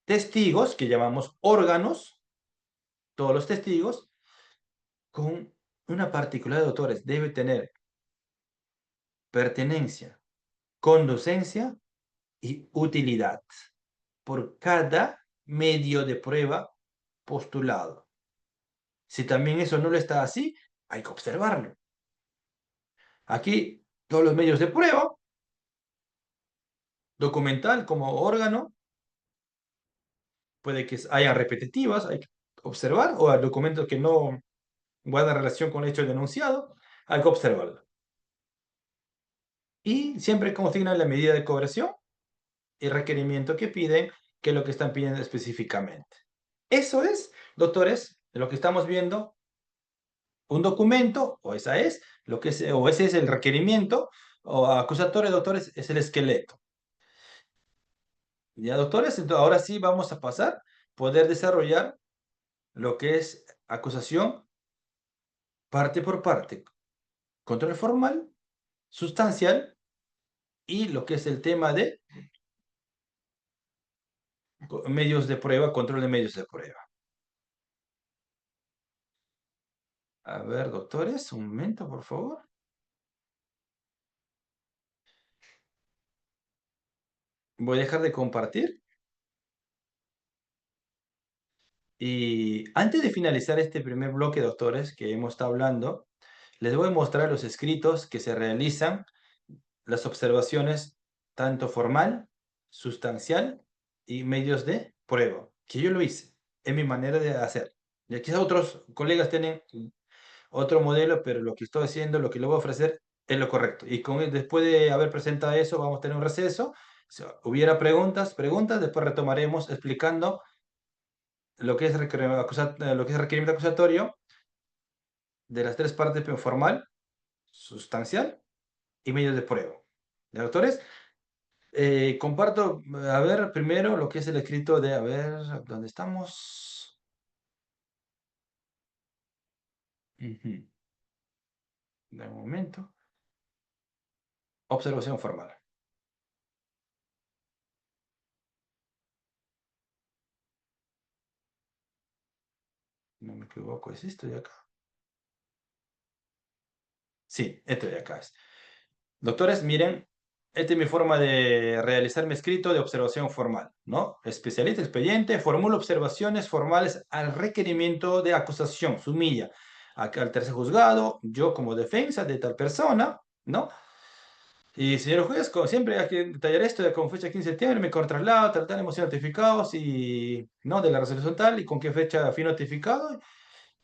Testigos, que llamamos órganos, todos los testigos, con una particularidad de autores. Debe tener pertenencia, conducencia y utilidad por cada medio de prueba postulado. Si también eso no lo está así, hay que observarlo. Aquí, todos los medios de prueba, documental como órgano, puede que hayan repetitivas, hay que observar, o documentos que no guardan relación con el hecho denunciado, hay que observarlo. Y siempre consignan la medida de coerción y requerimiento que piden, que es lo que están pidiendo específicamente. Eso es, doctores, de lo que estamos viendo, un documento, o esa es, lo que es, o ese es el requerimiento, o acusatorio, doctores, es el esqueleto. Ya, doctores, entonces ahora sí vamos a pasar, poder desarrollar lo que es acusación parte por parte, control formal, sustancial, y lo que es el tema de medios de prueba, control de medios de prueba. A ver, doctores, un momento, por favor. Voy a dejar de compartir. Y antes de finalizar este primer bloque, doctores, que hemos estado hablando, les voy a mostrar los escritos que se realizan, las observaciones, tanto formal, sustancial y medios de prueba, que yo lo hice, es mi manera de hacer. Y aquí otros colegas tienen otro modelo, pero lo que estoy haciendo, lo que le voy a ofrecer es lo correcto. Y después de haber presentado eso, vamos a tener un receso. Si hubiera preguntas, después retomaremos explicando lo que es, lo que es requerimiento acusatorio de las tres partes: formal, sustancial y medios de prueba. ¿De doctores? Comparto, a ver, primero lo que es el escrito de, a ver, ¿dónde estamos? Ujú. De momento. Observación formal. No me equivoco, ¿es esto de acá? Sí, esto de acá es. Doctores, miren, esta es mi forma de realizar mi escrito de observación formal, ¿no? Especialista expediente, formula observaciones formales al requerimiento de acusación, sumilla acá al tercer juzgado, yo como defensa de tal persona, ¿no? Y señor juez, como siempre hay que detallar esto de con fecha 15 de septiembre, me contraslado, tal, hemos sido notificados y, ¿no? De la resolución tal y con qué fecha fui notificado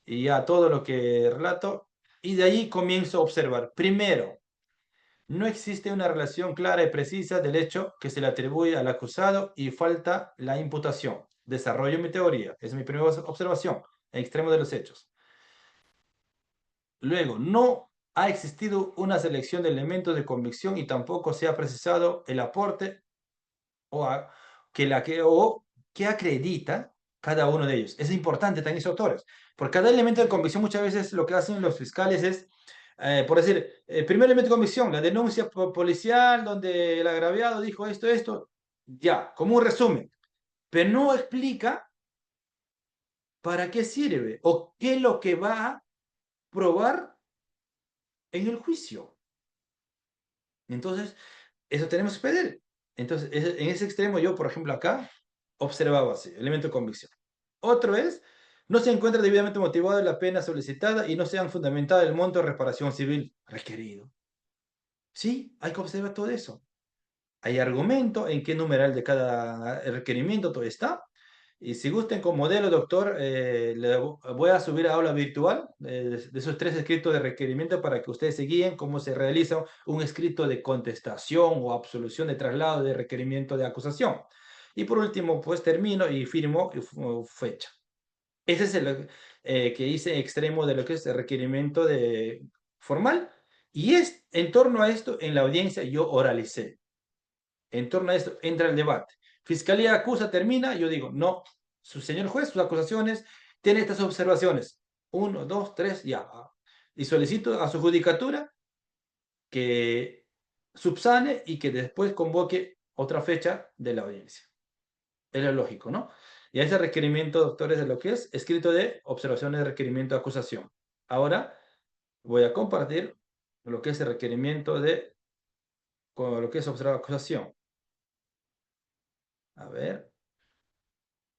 y ya todo lo que relato. Y de ahí comienzo a observar. Primero, no existe una relación clara y precisa del hecho que se le atribuye al acusado y falta la imputación. Desarrollo mi teoría. Es mi primera observación, en extremo de los hechos. Luego, no ha existido una selección de elementos de convicción y tampoco se ha precisado el aporte o, o que acredita cada uno de ellos. Es importante también esos autores, porque cada elemento de convicción muchas veces lo que hacen los fiscales es, por decir, el primer elemento de convicción, la denuncia policial donde el agraviado dijo esto, ya, como un resumen, pero no explica para qué sirve o qué es lo que va a probar en el juicio. Entonces, eso tenemos que pedir. Entonces, en ese extremo yo, por ejemplo, acá observaba así, elemento de convicción. Otro es, no se encuentra debidamente motivada la pena solicitada y no se han fundamentado el monto de reparación civil requerido. Sí, hay que observar todo eso. Hay argumento en qué numeral de cada requerimiento todo está. Y si gusten con modelo, doctor, le voy a subir a aula virtual de esos tres escritos de requerimiento para que ustedes se guíen cómo se realiza un escrito de contestación o absolución de traslado de requerimiento de acusación. Y por último, pues termino y firmo fecha. Ese es el que hice extremo de lo que es el requerimiento de formal. Y es en torno a esto, en la audiencia yo oralicé. En torno a esto entra el debate. Fiscalía acusa, termina, yo digo, no, su señor juez, sus acusaciones, tiene estas observaciones. Uno, dos, tres, ya. Y solicito a su judicatura que subsane y que después convoque otra fecha de la audiencia. Es lo lógico, ¿no? Y a ese requerimiento, doctores, de lo que es escrito de observaciones de requerimiento de acusación. Ahora voy a compartir lo que es el requerimiento de con lo que es observar acusación. A ver,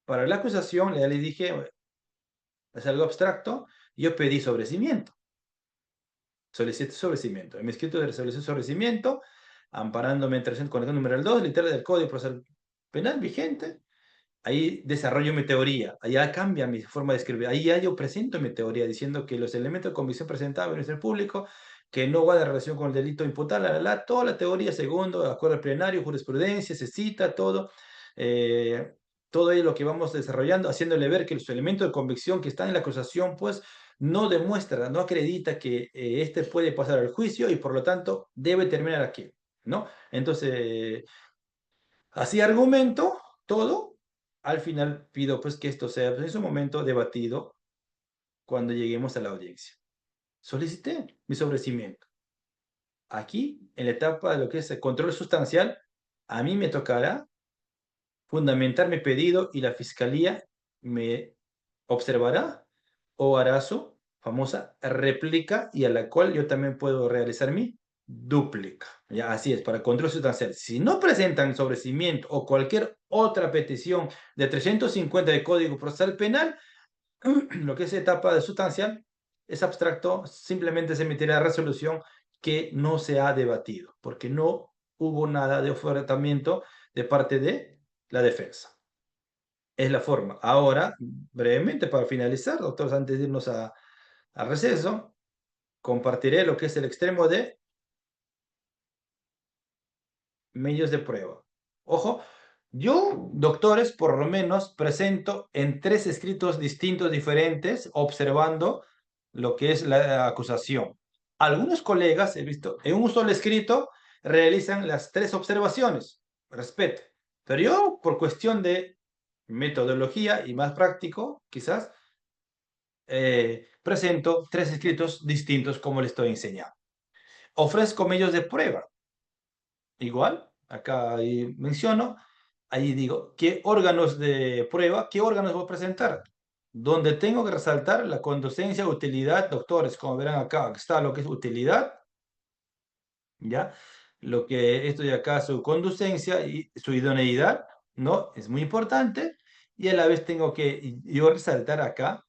para la acusación, ya le dije, es algo abstracto, yo pedí sobrecimiento. Solicito sobrecimiento. En mi escrito de solicitud de sobrecimiento, amparándome en 340 numeral 2, literal del Código Procesal Penal vigente, ahí desarrollo mi teoría, allá cambia mi forma de escribir, ahí ya yo presento mi teoría diciendo que los elementos de convicción presentados en el público, que no guarda relación con el delito imputable, toda la teoría, segundo, acuerdo plenario, jurisprudencia, se cita todo, eh, todo ello lo que vamos desarrollando, haciéndole ver que los elementos de convicción que están en la acusación, pues, no demuestra, no acredita que este puede pasar al juicio y por lo tanto debe terminar aquí, ¿no? Entonces, así argumento todo. Al final pido pues que esto sea pues, en su momento debatido cuando lleguemos a la audiencia. Solicité mi sobrecimiento. Aquí, en la etapa de lo que es el control sustancial, a mí me tocará fundamentar mi pedido y la fiscalía me observará o hará su famosa réplica y a la cual yo también puedo realizar mi dúplica. Ya, así es, para control sustancial. Si no presentan sobrecimiento o cualquier otra petición de 350 de Código Procesal Penal, lo que es etapa de sustancial es abstracto, simplemente se emitirá resolución que no se ha debatido, porque no hubo nada de ofertamiento de parte de la defensa. Es la forma. Ahora, brevemente, para finalizar, doctores, antes de irnos a receso, compartiré lo que es el extremo de medios de prueba. Ojo, yo, doctores, por lo menos presento en 3 escritos distintos, diferentes, observando lo que es la acusación. Algunos colegas, he visto, en un solo escrito realizan las 3 observaciones. Respeto. Pero yo, por cuestión de metodología y más práctico, quizás, presento 3 escritos distintos como le estoy enseñando. Ofrezco medios de prueba. Igual, acá ahí menciono, ahí digo, ¿qué órganos de prueba, qué órganos voy a presentar? Donde tengo que resaltar la conducencia, utilidad, doctores, como verán acá, está lo que es utilidad, ¿ya? Lo que esto de acá, su conducencia y su idoneidad, ¿no? Es muy importante. Y a la vez tengo que yo resaltar acá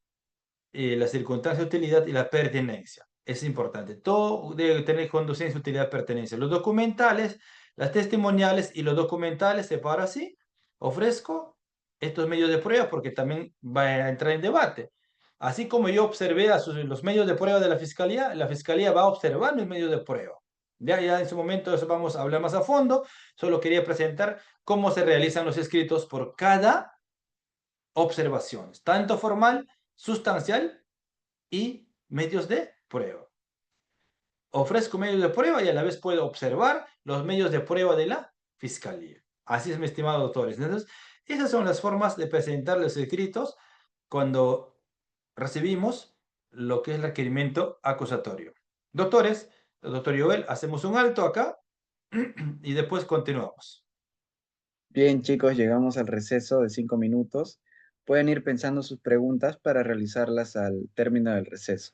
la circunstancia, utilidad y la pertenencia. Es importante. Todo debe tener conducencia, utilidad, pertenencia. Los documentales, las testimoniales y los documentales separo así. Ofrezco estos medios de prueba porque también va a entrar en debate. Así como yo observé los medios de prueba de la fiscalía va a observar mis medios de prueba. Ya en su momento eso vamos a hablar más a fondo. Solo quería presentar cómo se realizan los escritos por cada observación, tanto formal, sustancial y medios de prueba. Ofrezco medios de prueba y a la vez puedo observar los medios de prueba de la fiscalía. Así es, mi estimado doctores. Entonces, esas son las formas de presentar los escritos cuando recibimos lo que es el requerimiento acusatorio. Doctores, doctor Joel, hacemos un alto acá y después continuamos. Bien, chicos, llegamos al receso de 5 minutos. Pueden ir pensando sus preguntas para realizarlas al término del receso.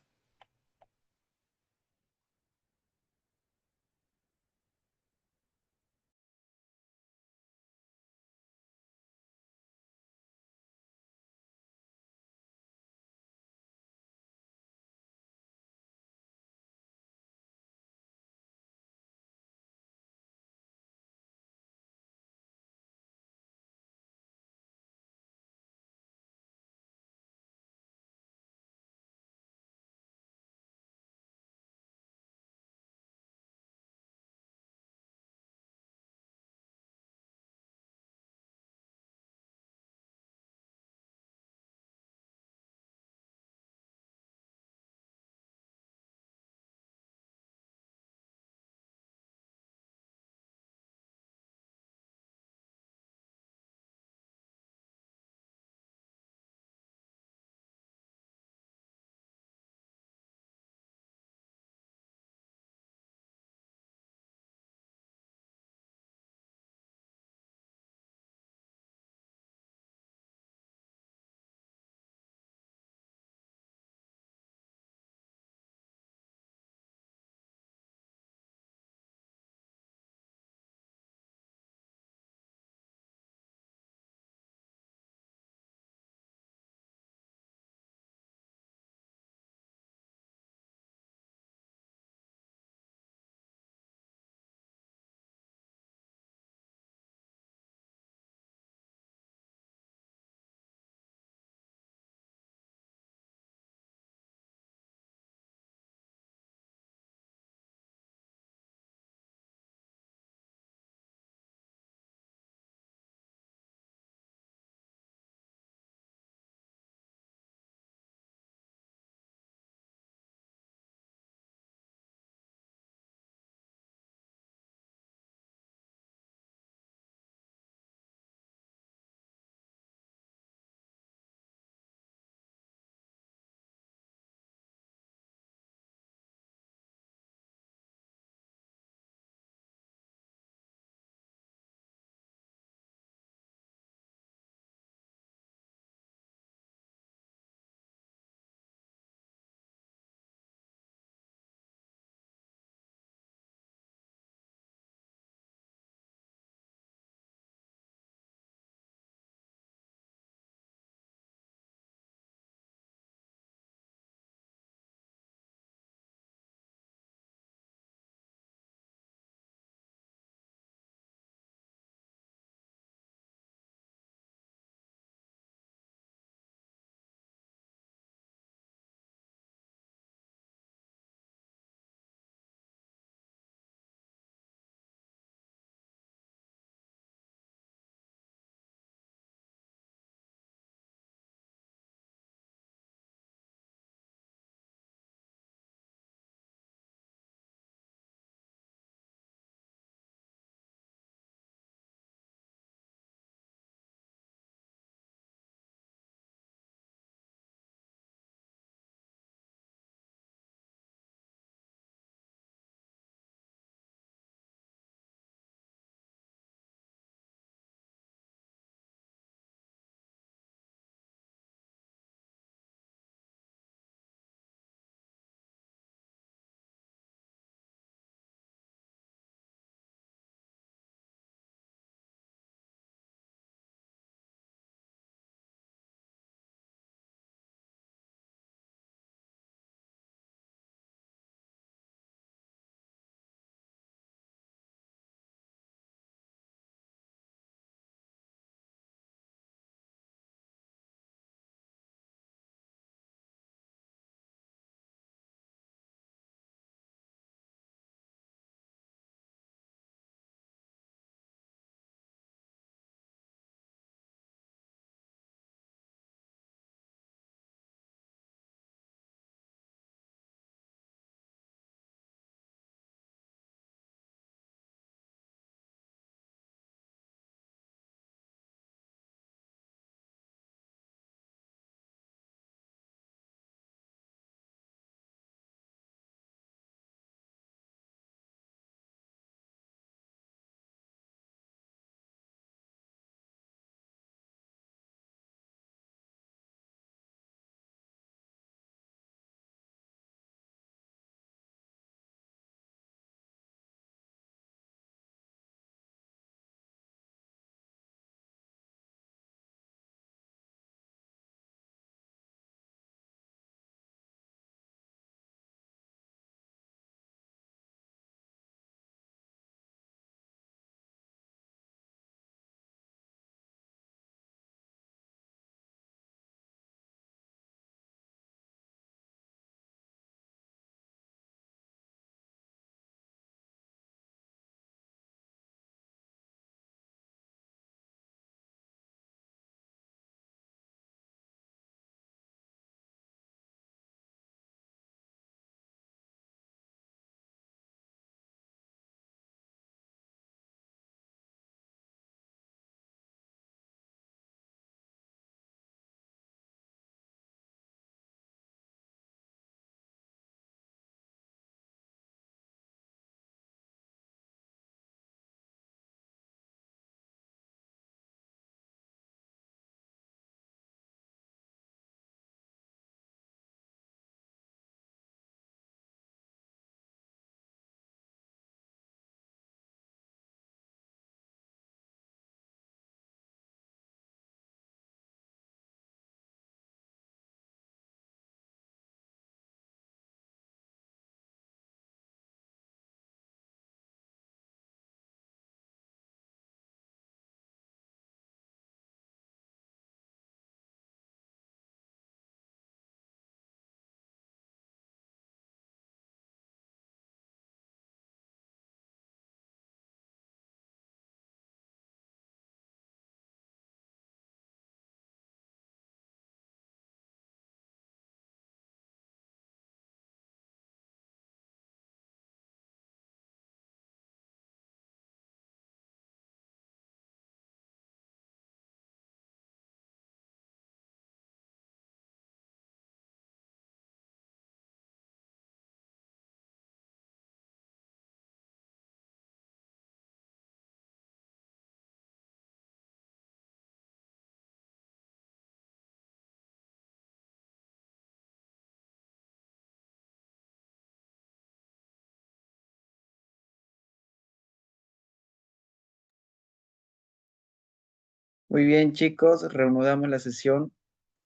Muy bien, chicos, reanudamos la sesión.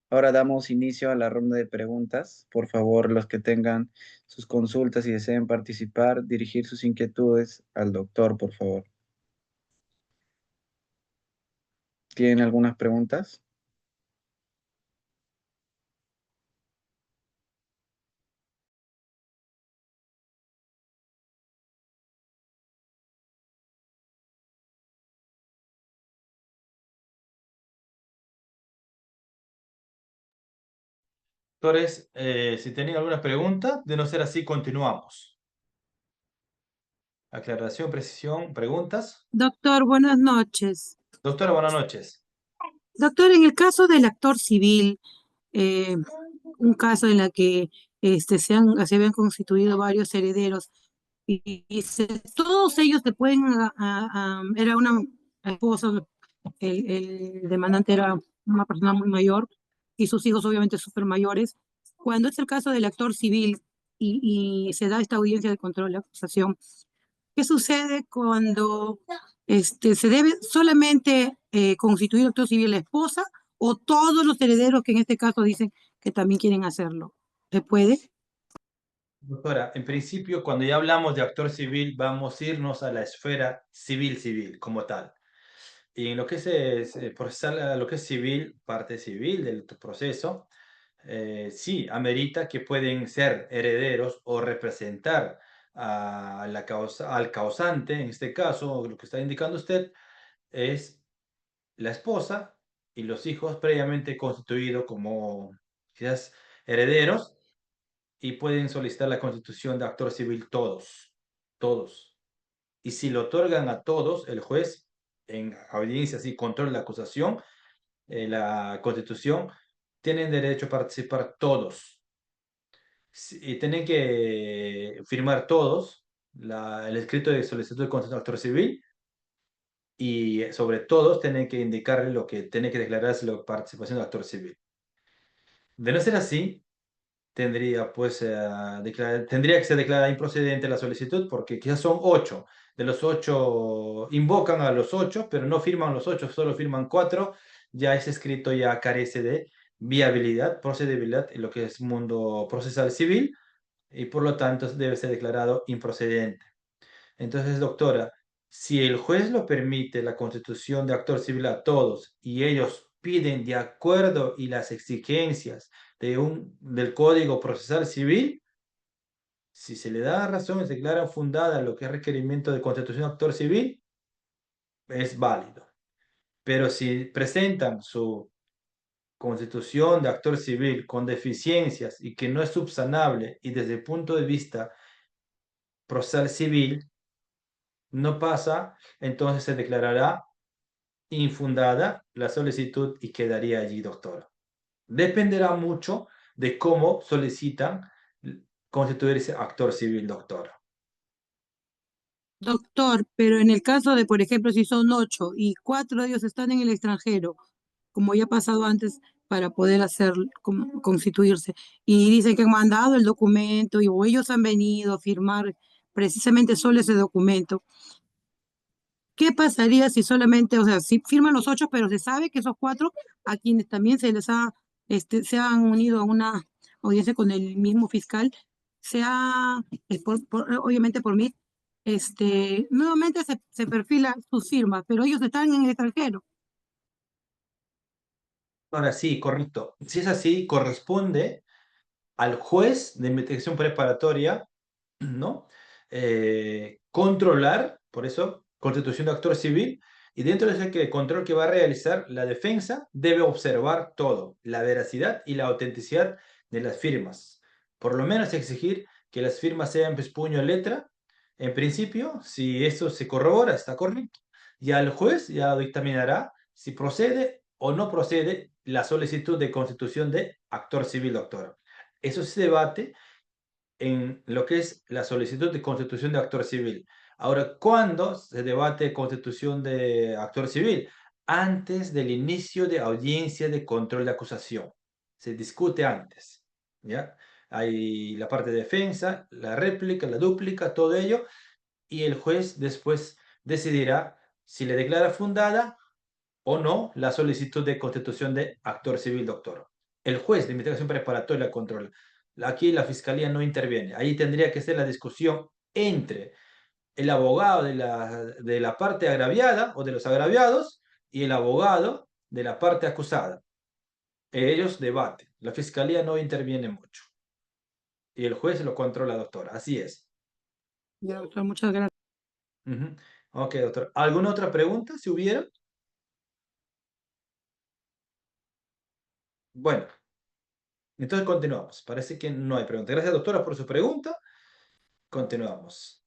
Ahora damos inicio a la ronda de preguntas. Por favor, los que tengan sus consultas y deseen participar, dirigir sus inquietudes al doctor, por favor. ¿Tienen algunas preguntas? Doctores, si tienen alguna pregunta, de no ser así, continuamos. Aclaración, precisión, preguntas. Doctor, buenas noches. Doctora, buenas noches. Doctor, en el caso del actor civil, eh, un caso en la que se habían constituido varios herederos todos ellos te pueden, era una esposa, el demandante era una persona muy mayor y sus hijos obviamente súper mayores. Cuando es el caso del actor civil y se da esta audiencia de control de acusación, ¿qué sucede cuando se debe solamente constituir actor civil la esposa o todos los herederos que en este caso dicen que también quieren hacerlo? ¿Se puede? Doctora, en principio, cuando ya hablamos de actor civil, vamos a irnos a la esfera civil como tal. Y en lo que es procesal, lo que es civil, parte civil del proceso, sí, amerita que pueden ser herederos o representar al causante, en este caso, lo que está indicando usted es la esposa y los hijos previamente constituidos como quizás herederos y pueden solicitar la constitución de actor civil todos. Y si lo otorgan a todos, el juez en audiencias y control de la acusación, la constitución, tienen derecho a participar todos. Y tienen que firmar todos el escrito de solicitud de constitución de actor civil y sobre todos tienen que indicarle lo que tiene que declararse la participación de actor civil. De no ser así, tendría que ser declarada improcedente la solicitud porque quizás son 8. De los 8 invocan a los 8, pero no firman los 8, solo firman 4. Ya ese escrito ya carece de viabilidad, procedibilidad en lo que es mundo procesal civil y por lo tanto debe ser declarado improcedente. Entonces, doctora, si el juez lo permite, la constitución de actor civil a todos y ellos piden de acuerdo y las exigencias del Código Procesal Civil, si se le da razón y se declara fundada lo que es requerimiento de constitución de actor civil, es válido. Pero si presentan su constitución de actor civil con deficiencias y que no es subsanable y desde el punto de vista procesal civil no pasa, entonces se declarará infundada la solicitud y quedaría allí, doctora. Dependerá mucho de cómo solicitan constituirse actor civil, doctora. Doctor, pero en el caso de, por ejemplo, si son 8 y 4 de ellos están en el extranjero, como ya ha pasado antes, para poder constituirse, y dicen que han mandado el documento o ellos han venido a firmar precisamente solo ese documento, ¿qué pasaría si solamente, o sea, si firman los 8, pero se sabe que esos 4 a quienes también se han unido a una audiencia con el mismo fiscal, obviamente por mí, nuevamente se perfila sus firmas, pero ellos están en el extranjero. Ahora sí, correcto. Si es así, corresponde al juez de investigación preparatoria, ¿no? Controlar, por eso, constitución de actor civil, y dentro de ese control que va a realizar la defensa, debe observar todo, la veracidad y la autenticidad de las firmas. Por lo menos exigir que las firmas sean pues, puño y letra. En principio, si eso se corrobora, está correcto. Ya el juez ya dictaminará si procede o no procede la solicitud de constitución de actor civil, doctor. Eso se debate en lo que es la solicitud de constitución de actor civil. Ahora, ¿cuándo se debate constitución de actor civil? Antes del inicio de audiencia de control de acusación. Se discute antes, ¿ya? Hay la parte de defensa, la réplica, la dúplica, todo ello, y el juez después decidirá si le declara fundada o no la solicitud de constitución de actor civil, doctor. El juez de investigación preparatoria la controla. Aquí la fiscalía no interviene. Ahí tendría que ser la discusión entre el abogado de la parte agraviada o de los agraviados y el abogado de la parte acusada. Ellos debaten. La fiscalía no interviene mucho. Y el juez lo controla, doctor. Así es. Ya, doctor, muchas gracias. Ujú. Ok, doctor. ¿Alguna otra pregunta, si hubiera? Bueno, entonces continuamos. Parece que no hay pregunta. Gracias, doctora, por su pregunta. Continuamos.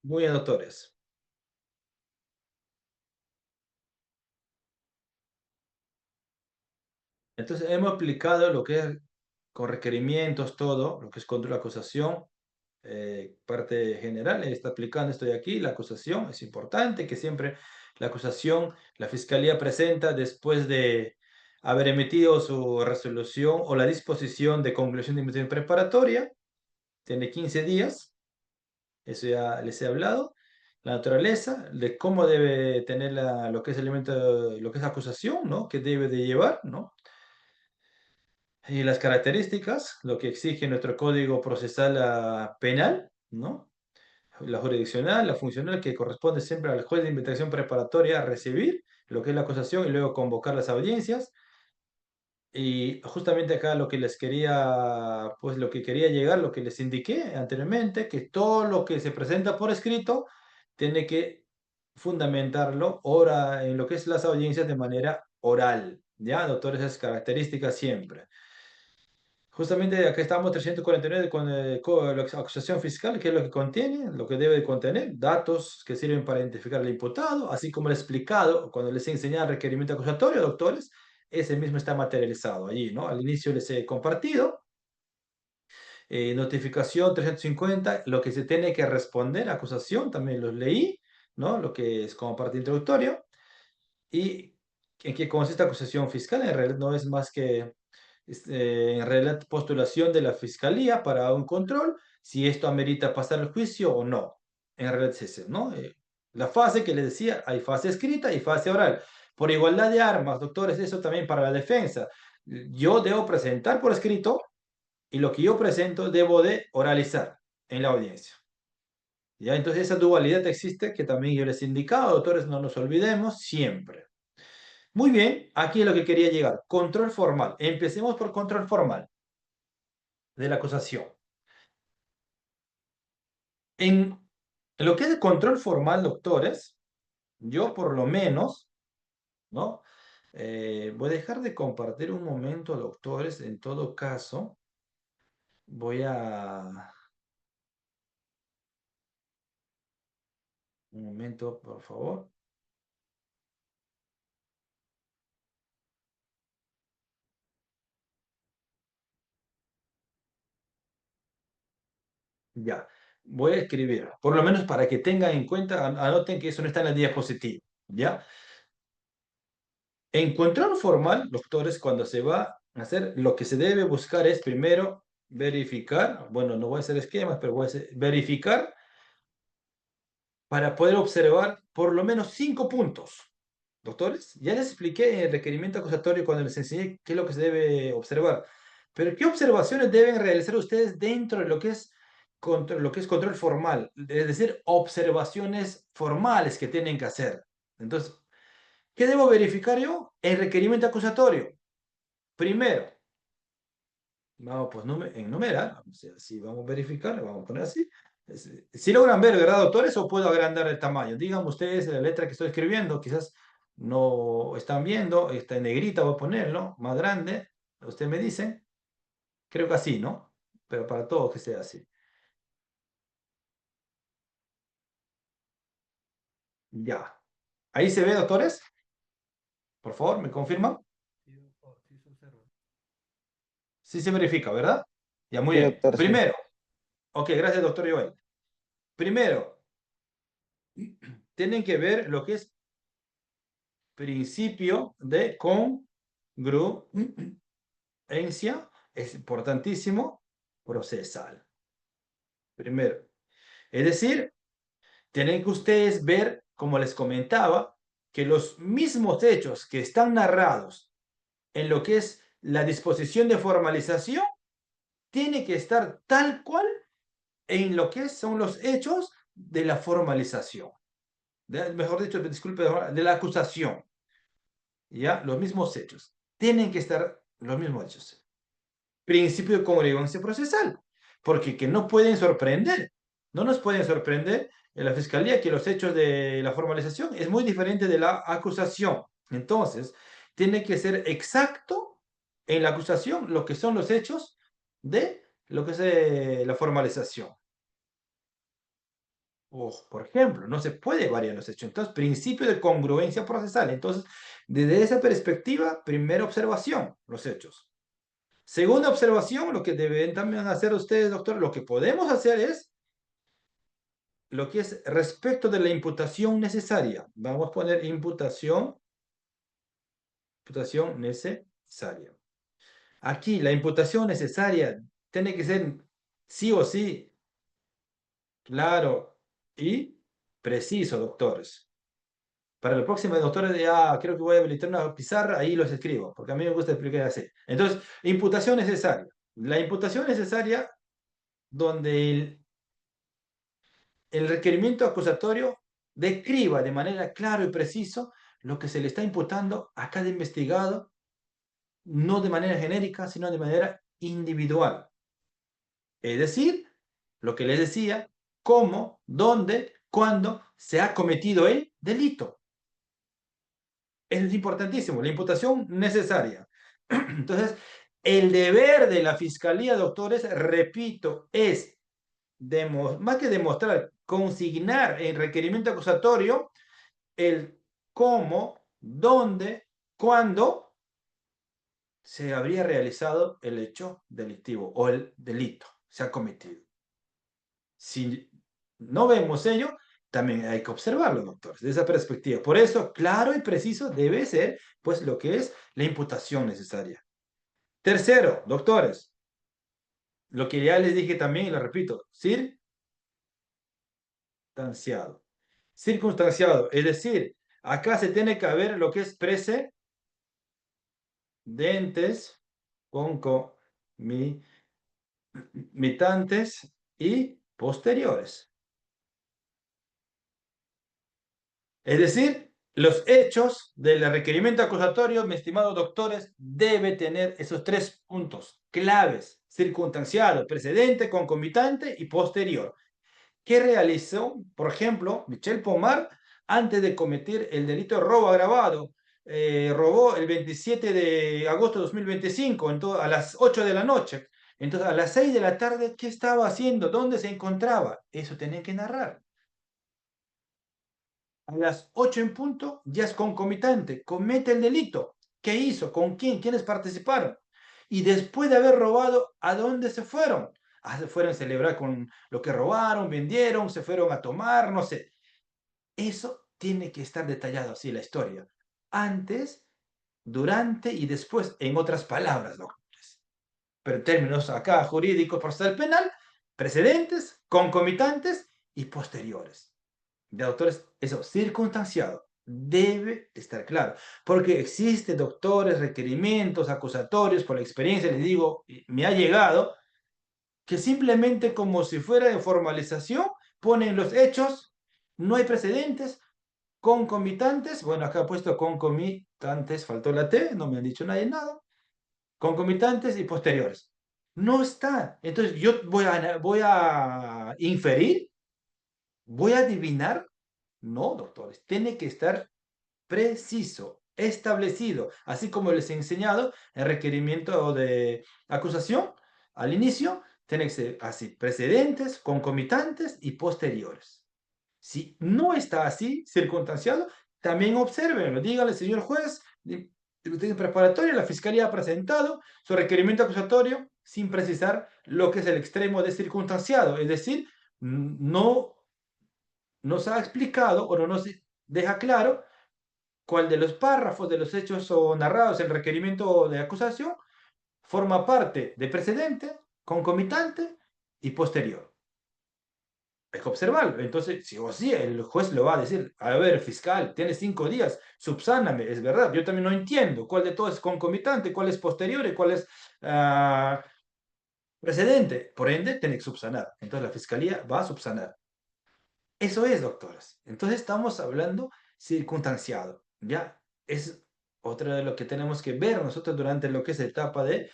Muy bien, doctores. Entonces, hemos aplicado lo que es con requerimientos, todo, lo que es contra la acusación, parte general, está aplicando, estoy aquí, la acusación, es importante que siempre la acusación, la fiscalía presenta después de haber emitido su resolución o la disposición de conclusión de investigación preparatoria, tiene 15 días, eso ya les he hablado, la naturaleza, de cómo debe tener lo que es el elemento, lo que es acusación, ¿no? Que debe de llevar, ¿no? Y las características, lo que exige nuestro Código Procesal Penal, ¿no? La jurisdiccional, la funcional, que corresponde siempre al juez de investigación preparatoria a recibir lo que es la acusación y luego convocar las audiencias. Y justamente acá lo que les quería, pues lo que quería llegar, lo que les indiqué anteriormente, que todo lo que se presenta por escrito tiene que fundamentarlo ahora en lo que es las audiencias de manera oral, ¿ya? Doctor, esas características siempre. Justamente acá estamos 349 con la acusación fiscal, que es lo que contiene, lo que debe de contener, datos que sirven para identificar al imputado, así como lo he explicado cuando les he enseñado el requerimiento acusatorio, doctores, ese mismo está materializado allí, ¿no? Al inicio les he compartido, notificación 350, lo que se tiene que responder, acusación, también los leí, ¿no? Lo que es como parte introductoria, y en qué consiste acusación fiscal, en realidad no es más que en realidad postulación de la fiscalía para un control, si esto amerita pasar el juicio o no. En realidad es ese, ¿no? La fase que les decía, hay fase escrita y fase oral. Por igualdad de armas, doctores, eso también para la defensa. Yo debo presentar por escrito y lo que yo presento debo de oralizar en la audiencia. ¿Ya? Entonces esa dualidad existe que también yo les he indicado, doctores, no nos olvidemos siempre. Muy bien, aquí es lo que quería llegar. Control formal. Empecemos por control formal de la acusación. En lo que es el control formal, doctores, yo por lo menos, ¿no? Voy a dejar de compartir un momento, doctores. En todo caso, voy a... Un momento, por favor. Ya. Voy a escribir, por lo menos para que tengan en cuenta, anoten que eso no está en la diapositiva, ¿ya? En control formal, doctores, cuando se va a hacer, lo que se debe buscar es primero verificar, bueno, no voy a hacer esquemas, pero voy a verificar para poder observar por lo menos 5 puntos. Doctores, ya les expliqué en el requerimiento acusatorio cuando les enseñé qué es lo que se debe observar. Pero ¿qué observaciones deben realizar ustedes dentro de lo que es control formal? Es decir, observaciones formales que tienen que hacer. Entonces, ¿qué debo verificar yo? El requerimiento acusatorio. Primero, vamos pues enumerar, si vamos a verificar, vamos a poner así. Si logran ver, ¿verdad, doctores? ¿O puedo agrandar el tamaño? Díganme ustedes la letra que estoy escribiendo, quizás no están viendo, está en negrita, voy a ponerlo, más grande. Ustedes me dicen, creo que así, ¿no? Pero para todos que sea así. Ya. ¿Ahí se ve, doctores? Por favor, ¿me confirman? Sí se verifica, ¿verdad? Ya, muy Sí, bien. doctor, sí. Primero, ok, gracias, doctor Joel. Primero, tienen que ver lo que es principio de congruencia, es importantísimo, procesal. Primero, es decir, tienen que ustedes ver, como les comentaba, que los mismos hechos que están narrados en lo que es la disposición de formalización, tiene que estar tal cual en lo que son los hechos de la formalización. Mejor dicho, disculpe, de la acusación. ¿Ya? Los mismos hechos. Tienen que estar los mismos hechos. Principio de congruencia procesal. Porque que no pueden sorprender. No nos pueden sorprender en la fiscalía que los hechos de la formalización es muy diferente de la acusación. Entonces, tiene que ser exacto en la acusación lo que son los hechos de lo que es la formalización. O, por ejemplo, no se puede variar los hechos. Entonces, principio de congruencia procesal. Entonces, desde esa perspectiva, primera observación, los hechos. Segunda observación, lo que deben también hacer ustedes, doctor, lo que podemos hacer es lo que es respecto de la imputación necesaria. Vamos a poner imputación necesaria. Aquí, la imputación necesaria tiene que ser sí o sí claro y preciso, doctores. Para la próxima, doctores, ya creo que voy a habilitar una pizarra, ahí los escribo, porque a mí me gusta explicar así. Entonces, imputación necesaria. La imputación necesaria donde el requerimiento acusatorio describa de manera clara y preciso lo que se le está imputando a cada investigado, no de manera genérica, sino de manera individual. Es decir, lo que les decía, cómo, dónde, cuándo se ha cometido el delito. Eso es importantísimo, la imputación necesaria. Entonces, el deber de la Fiscalía, doctores, repito, es más que demostrar, consignar en requerimiento acusatorio el cómo, dónde, cuándo se habría realizado el hecho delictivo o el delito se ha cometido. Si no vemos ello, también hay que observarlo, doctores, desde esa perspectiva. Por eso, claro y preciso debe ser, pues, lo que es la imputación necesaria. Tercero, doctores, lo que ya les dije también y lo repito, circunstanciado. Circunstanciado, es decir, acá se tiene que haber lo que es precedentes concomitantes y posteriores. Es decir, los hechos del requerimiento acusatorio, mis estimados doctores, debe tener esos tres puntos claves: circunstanciado, precedente, concomitante y posterior. ¿Qué realizó, por ejemplo, Michel Pomar antes de cometer el delito de robo agravado? Robó el 27 de agosto de 2025, a las 8 de la noche. Entonces, a las 6 de la tarde, ¿qué estaba haciendo? ¿Dónde se encontraba? Eso tenía que narrar. A las 8 en punto, ya es concomitante, comete el delito. ¿Qué hizo? ¿Con quién? ¿Quiénes participaron? Y después de haber robado, ¿a dónde se fueron? Se fueron a celebrar con lo que robaron, vendieron, se fueron a tomar, no sé. Eso tiene que estar detallado así la historia. Antes, durante y después, en otras palabras, doctores. Pero en términos acá jurídicos, procesal penal, precedentes, concomitantes y posteriores. De doctores, eso, circunstanciado, debe estar claro, porque existen, doctores, requerimientos acusatorios, por la experiencia les digo, me ha llegado, que simplemente como si fuera de formalización, ponen los hechos, no hay precedentes, concomitantes, bueno, acá he puesto concomitantes, faltó la T, no me han dicho nadie nada, concomitantes y posteriores. No está. Entonces yo voy a inferir, voy a adivinar. No, doctores, tiene que estar preciso, establecido, así como les he enseñado el requerimiento de acusación al inicio, tiene que ser así, precedentes, concomitantes y posteriores. Si no está así, circunstanciado, también obsérvenlo, dígale, señor juez, en preparatoria la fiscalía ha presentado su requerimiento acusatorio sin precisar lo que es el extremo de circunstanciado, es decir, no nos ha explicado o no nos deja claro cuál de los párrafos de los hechos o narrados en el requerimiento de acusación forma parte de precedente, concomitante y posterior. hay que observarlo. Entonces, sí o sí, el juez le va a decir, a ver, fiscal, tienes 5 días, subsáname, es verdad, yo también no entiendo cuál de todo es concomitante, cuál es posterior y cuál es precedente. Por ende, tiene que subsanar. Entonces, la fiscalía va a subsanar. Eso es, doctores. Entonces, estamos hablando circunstanciado, ¿ya? Es otra de lo que tenemos que ver nosotros durante lo que es la etapa de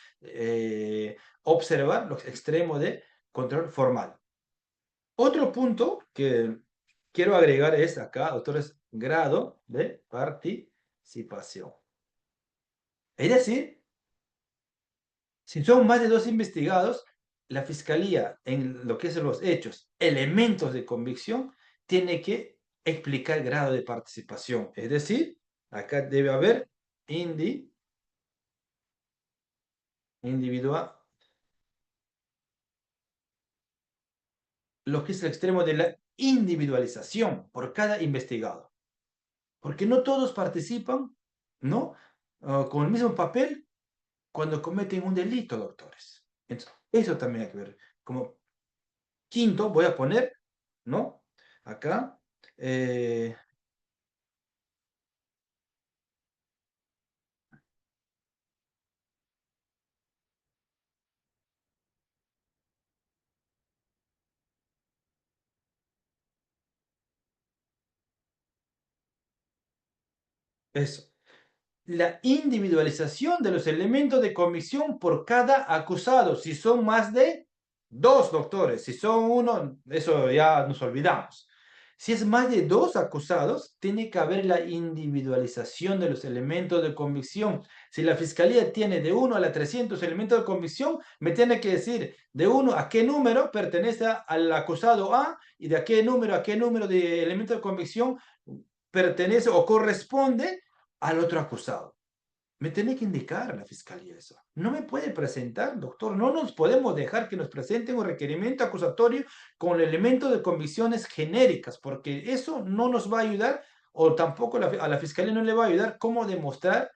observar los extremos de control formal. Otro punto que quiero agregar es acá, doctores, grado de participación. Es decir, si son más de 2 investigados, la fiscalía en lo que son los hechos, elementos de convicción, tiene que explicar grado de participación. Es decir, acá debe haber individual, lo que es el extremo de la individualización por cada investigado. Porque no todos participan, ¿no? Con el mismo papel cuando cometen un delito, doctores. Entonces, eso también hay que ver. Como quinto, voy a poner, ¿no? Acá, eso. La individualización de los elementos de convicción por cada acusado. Si son más de 2, doctores, si son uno, eso ya nos olvidamos. Si es más de 2 acusados, tiene que haber la individualización de los elementos de convicción. Si la fiscalía tiene de 1 a la 300 elementos de convicción, me tiene que decir de 1 a qué número pertenece al acusado A y de a qué número de elementos de convicción pertenece o corresponde al otro acusado. Me tiene que indicar la fiscalía eso. No me puede presentar, doctor. No nos podemos dejar que nos presenten un requerimiento acusatorio con elementos de convicciones genéricas, porque eso no nos va a ayudar, o tampoco a la fiscalía no le va a ayudar cómo demostrar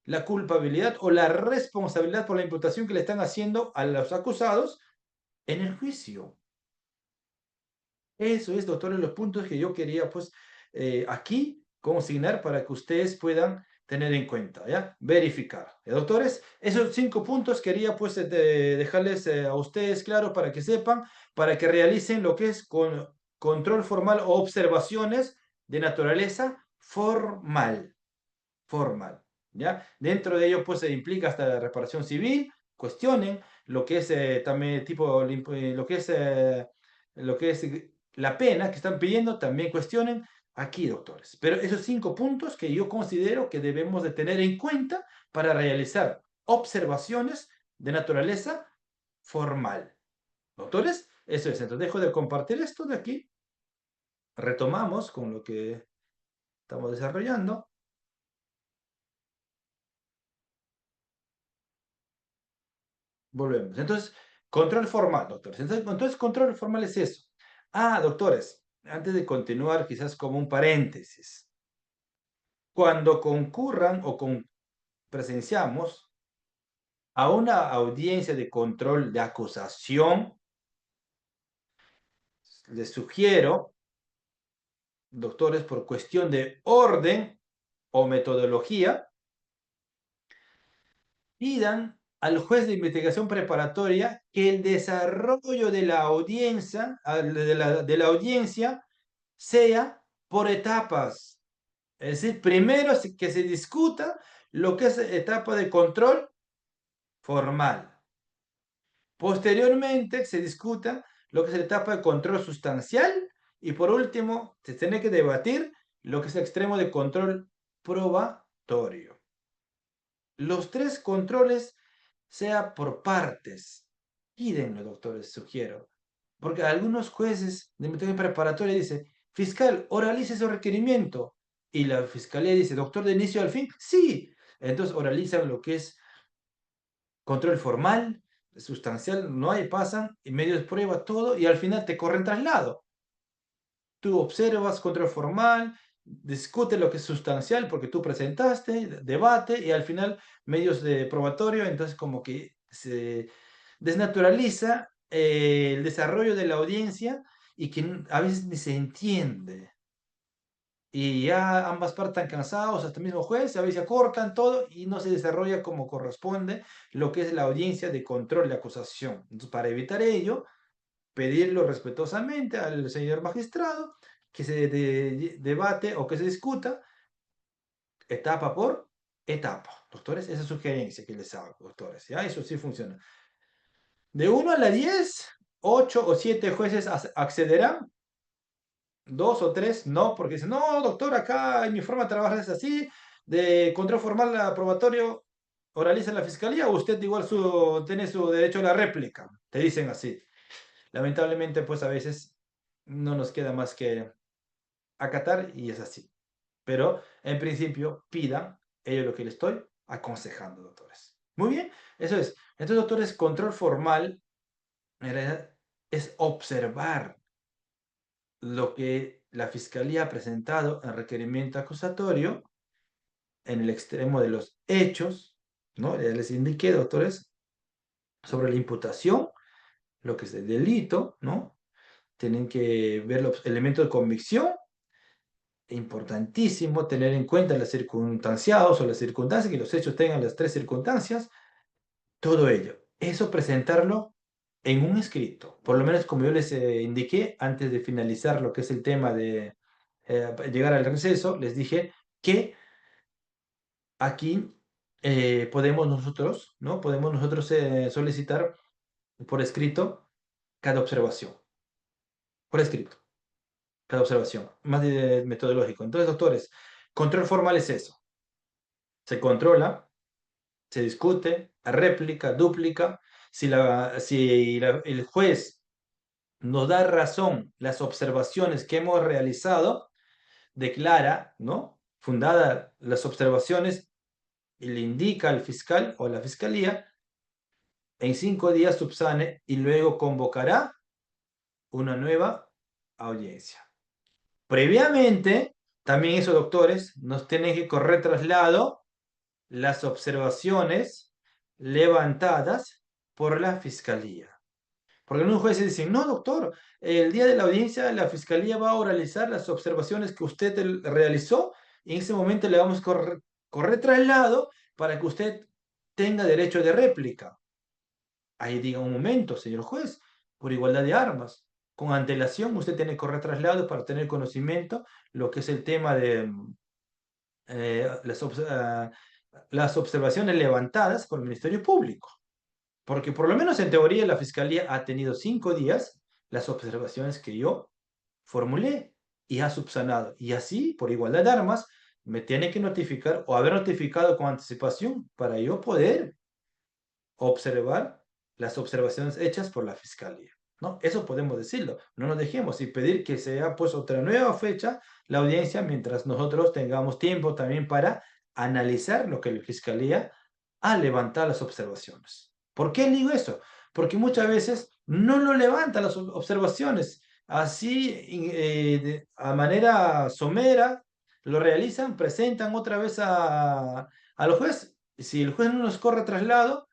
la culpabilidad o la responsabilidad por la imputación que le están haciendo a los acusados en el juicio. Eso es, doctores, los puntos que yo quería, pues, aquí consignar para que ustedes puedan tener en cuenta, ¿ya? Verificar. Doctores, esos 5 puntos quería, pues, dejarles a ustedes claro para que sepan, para que realicen lo que es control formal o observaciones de naturaleza formal. Formal, ¿ya? Dentro de ello, pues, se implica hasta la reparación civil, cuestionen lo que es también tipo, lo que es la pena que están pidiendo, también cuestionen aquí, doctores. Pero esos 5 puntos que yo considero que debemos de tener en cuenta para realizar observaciones de naturaleza formal. Doctores, eso es. Entonces dejo de compartir esto de aquí. Retomamos con lo que estamos desarrollando. Volvemos. Entonces, control formal, doctores. Entonces, control formal es eso. Ah, doctores, antes de continuar, quizás como un paréntesis. Cuando concurran o presenciamos a una audiencia de control de acusación, les sugiero, doctores, por cuestión de orden o metodología, pidan al juez de investigación preparatoria que el desarrollo de la audiencia, de la audiencia sea por etapas. Es decir, primero que se discuta lo que es etapa de control formal. Posteriormente se discuta lo que es la etapa de control sustancial y por último se tiene que debatir lo que es el extremo de control probatorio. Los 3 controles sea por partes. Pídenlo, doctores, sugiero. Porque algunos jueces de investigación preparatoria dicen, fiscal, oralice ese requerimiento. Y la fiscalía dice, doctor, de inicio al fin, sí. Entonces oralizan lo que es control formal, sustancial, no hay, pasan, y medio de prueba, todo, y al final te corren traslado. Tú observas control formal, discute lo que es sustancial porque tú presentaste, debate y al final medios de probatorio, entonces como que se desnaturaliza el desarrollo de la audiencia y que a veces ni se entiende. Y ya ambas partes están cansados, hasta el mismo juez, a veces acortan todo y no se desarrolla como corresponde lo que es la audiencia de control de acusación. Entonces, para evitar ello, pedirlo respetuosamente al señor magistrado que se debate o que se discuta etapa por etapa. Doctores, esa sugerencia que les hago, doctores. ¿Ya? Eso sí funciona. De 1 a la 10, 8 o 7 jueces accederán. 2 o 3 no, porque dicen, no, doctor, acá en mi forma de trabajar es así, de control formal aprobatorio oraliza la fiscalía, usted igual tiene su derecho a la réplica, te dicen así. Lamentablemente, pues a veces no nos queda más que acatar y es así. Pero en principio, pidan ello lo que les estoy aconsejando, doctores. Muy bien, eso es. Entonces, doctores, control formal en realidad es observar lo que la fiscalía ha presentado en requerimiento acusatorio en el extremo de los hechos, ¿no? Ya les indiqué, doctores, sobre la imputación, lo que es el delito, ¿no? Tienen que ver los elementos de convicción. Importantísimo tener en cuenta las circunstanciados o las circunstancias, que los hechos tengan las 3 circunstancias, todo ello. Eso presentarlo en un escrito, por lo menos como yo les indiqué antes de finalizar lo que es el tema de llegar al receso, les dije que aquí podemos nosotros, ¿no? Podemos nosotros solicitar por escrito cada observación, por escrito, cada observación, más metodológico. Entonces, doctores, control formal es eso. Se controla, se discute, réplica, dúplica. Si el juez nos da razón las observaciones que hemos realizado, declara, ¿no? Fundadas las observaciones y le indica al fiscal o a la fiscalía, en 5 días subsane y luego convocará una nueva audiencia. Previamente, también esos doctores nos tienen que correr traslado las observaciones levantadas por la fiscalía. Porque algunos jueces dicen, no, doctor, el día de la audiencia la fiscalía va a oralizar las observaciones que usted realizó y en ese momento le vamos a correr traslado para que usted tenga derecho de réplica. Ahí diga un momento, señor juez, por igualdad de armas. Con antelación usted tiene que correr traslado para tener conocimiento lo que es el tema de las observaciones levantadas por el Ministerio Público. Porque por lo menos en teoría la Fiscalía ha tenido 5 días las observaciones que yo formulé y ha subsanado. Y así, por igualdad de armas, me tiene que notificar o haber notificado con anticipación para yo poder observar las observaciones hechas por la Fiscalía. ¿No? Eso podemos decirlo. No nos dejemos y pedir que sea pues otra nueva fecha la audiencia mientras nosotros tengamos tiempo también para analizar lo que la Fiscalía ha levantado las observaciones. ¿Por qué digo eso? Porque muchas veces no lo levantan las observaciones. Así, a manera somera, lo realizan, presentan otra vez al juez. Si el juez no nos corre traslado,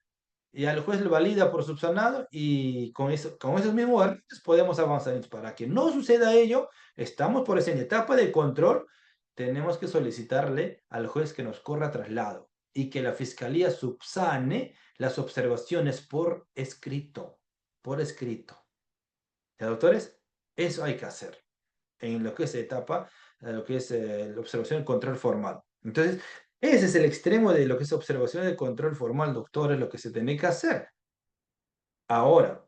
y al juez lo valida por subsanado y con esos mismos árbitros podemos avanzar. Para que no suceda ello, estamos por esa etapa de control, tenemos que solicitarle al juez que nos corra traslado y que la fiscalía subsane las observaciones por escrito, por escrito. ¿Ya, doctores? Eso hay que hacer en lo que es etapa, lo que es la observación y control formal. Entonces, ese es el extremo de lo que es observación de control formal, doctores, lo que se tiene que hacer. Ahora,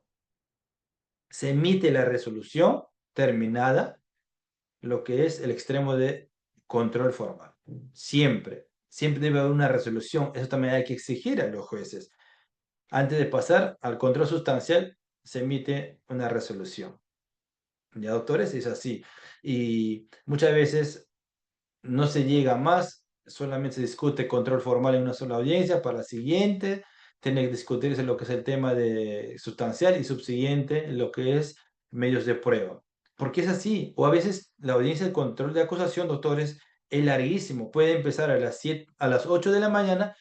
se emite la resolución terminada, lo que es el extremo de control formal. Siempre, siempre debe haber una resolución. Eso también hay que exigir a los jueces. Antes de pasar al control sustancial, se emite una resolución. ¿Ya, doctores? Es así. Y muchas veces no se llega más, solamente se discute control formal en una sola audiencia, para la siguiente tiene que discutirse lo que es el tema de sustancial y subsiguiente lo que es medios de prueba. Porque es así, o a veces la audiencia de control de acusación, doctores, es larguísimo, puede empezar a las 7, a las 8 de la mañana,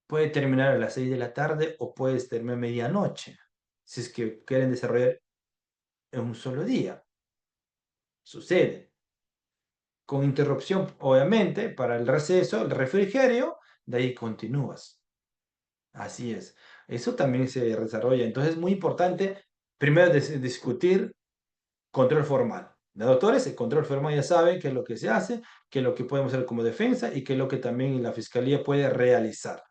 puede terminar a las 6 de la tarde o puede terminar a medianoche, si es que quieren desarrollar en un solo día. Sucede. Con interrupción, obviamente, para el receso, el refrigerio, de ahí continúas. Así es. Eso también se desarrolla. Entonces es muy importante, primero, discutir control formal. De doctores, el control formal ya saben qué es lo que se hace, qué es lo que podemos hacer como defensa y qué es lo que también la fiscalía puede realizar.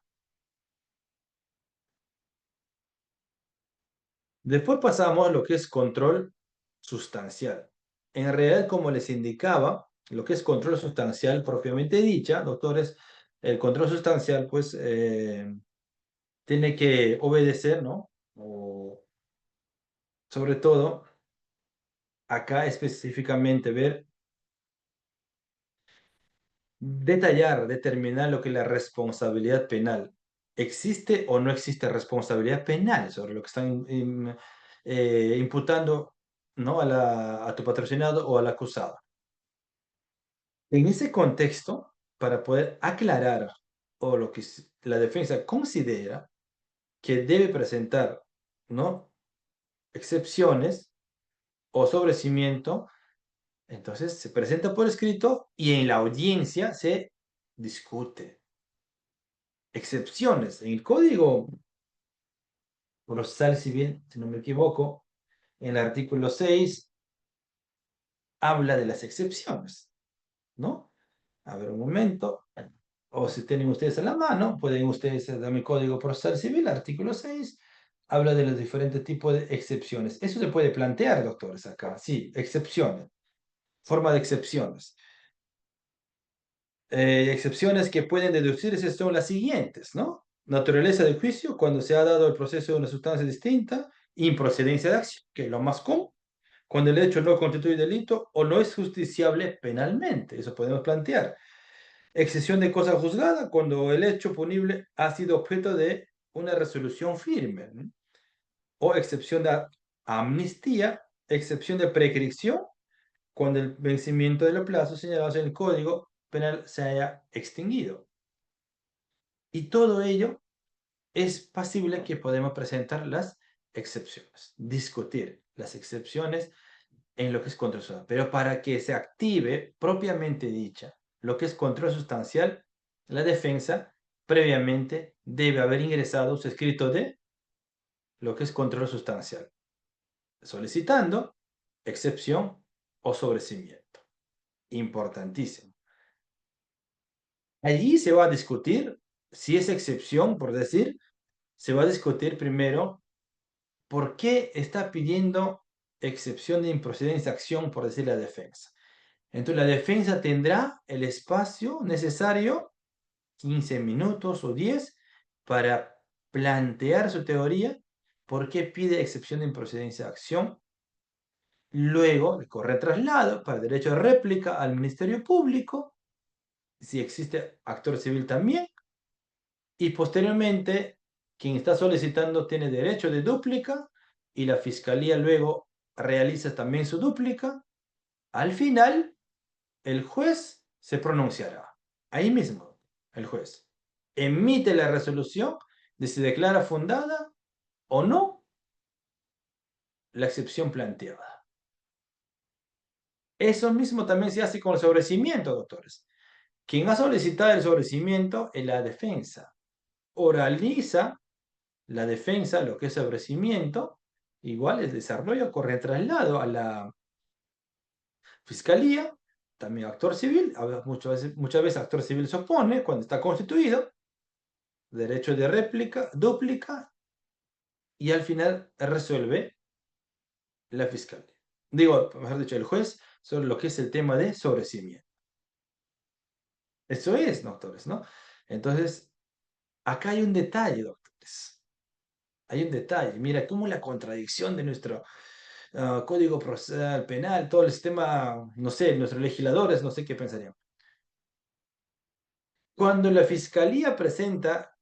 Después pasamos a lo que es control sustancial. En realidad, como les indicaba, lo que es control sustancial propiamente dicha, doctores, el control sustancial, pues, tiene que obedecer, ¿no? O, sobre todo, acá específicamente ver, detallar, determinar lo que es la responsabilidad penal. ¿Existe o no existe responsabilidad penal sobre lo que están imputando, ¿no? a tu patrocinado o al acusado? En ese contexto, para poder aclarar o lo que la defensa considera que debe presentar, ¿no? excepciones o sobrecimiento, entonces se presenta por escrito y en la audiencia se discute. Excepciones. En el Código Procesal Civil, si no me equivoco, en el artículo 6 habla de las excepciones, ¿no? A ver un momento. O si tienen ustedes a la mano, pueden ustedes darme el Código Procesal Civil, artículo 6, habla de los diferentes tipos de excepciones. Eso se puede plantear, doctores, acá. Sí, excepciones. Forma de excepciones. Excepciones que pueden deducirse son las siguientes, ¿no? Naturaleza del juicio, cuando se ha dado el proceso de una sustancia distinta, improcedencia de acción, que es lo más común, cuando el hecho no constituye delito o no es justiciable penalmente, eso podemos plantear. Excepción de cosa juzgada, cuando el hecho punible ha sido objeto de una resolución firme, ¿no? O excepción de amnistía, excepción de prescripción, cuando el vencimiento de los plazos señalados en el Código Penal se haya extinguido. Y todo ello es pasible que podemos presentar las excepciones, discutir las excepciones en lo que es control sustancial. Pero para que se active propiamente dicha, lo que es control sustancial, la defensa previamente debe haber ingresado su escrito de lo que es control sustancial, solicitando excepción o sobrecimiento. Importantísimo. Allí se va a discutir si es excepción, por decir, se va a discutir primero por qué está pidiendo excepción de improcedencia de acción, por decir la defensa. Entonces la defensa tendrá el espacio necesario, 15 minutos o 10, para plantear su teoría, por qué pide excepción de improcedencia de acción. Luego corre traslado para derecho de réplica al Ministerio Público, si existe actor civil también, y posteriormente quien está solicitando tiene derecho de dúplica y la fiscalía luego realiza también su dúplica. Al final, el juez se pronunciará. Ahí mismo, el juez emite la resolución de si declara fundada o no la excepción planteada. Eso mismo también se hace con el sobrecimiento, doctores. Quien ha solicitado el sobrecimiento es la defensa. Oraliza la defensa, lo que es sobrecimiento, igual el desarrollo corre traslado a la fiscalía, también actor civil, muchas veces actor civil se opone cuando está constituido, derecho de réplica, dúplica, y al final resuelve la fiscalía. Digo, mejor dicho, el juez sobre lo que es el tema de sobrecimiento. Eso es, doctores, ¿no? Entonces, acá hay un detalle, doctores. Hay un detalle. Mira cómo la contradicción de nuestro Código Procesal Penal, todo el sistema, no sé, nuestros legisladores, no sé qué pensarían. Cuando la fiscalía presenta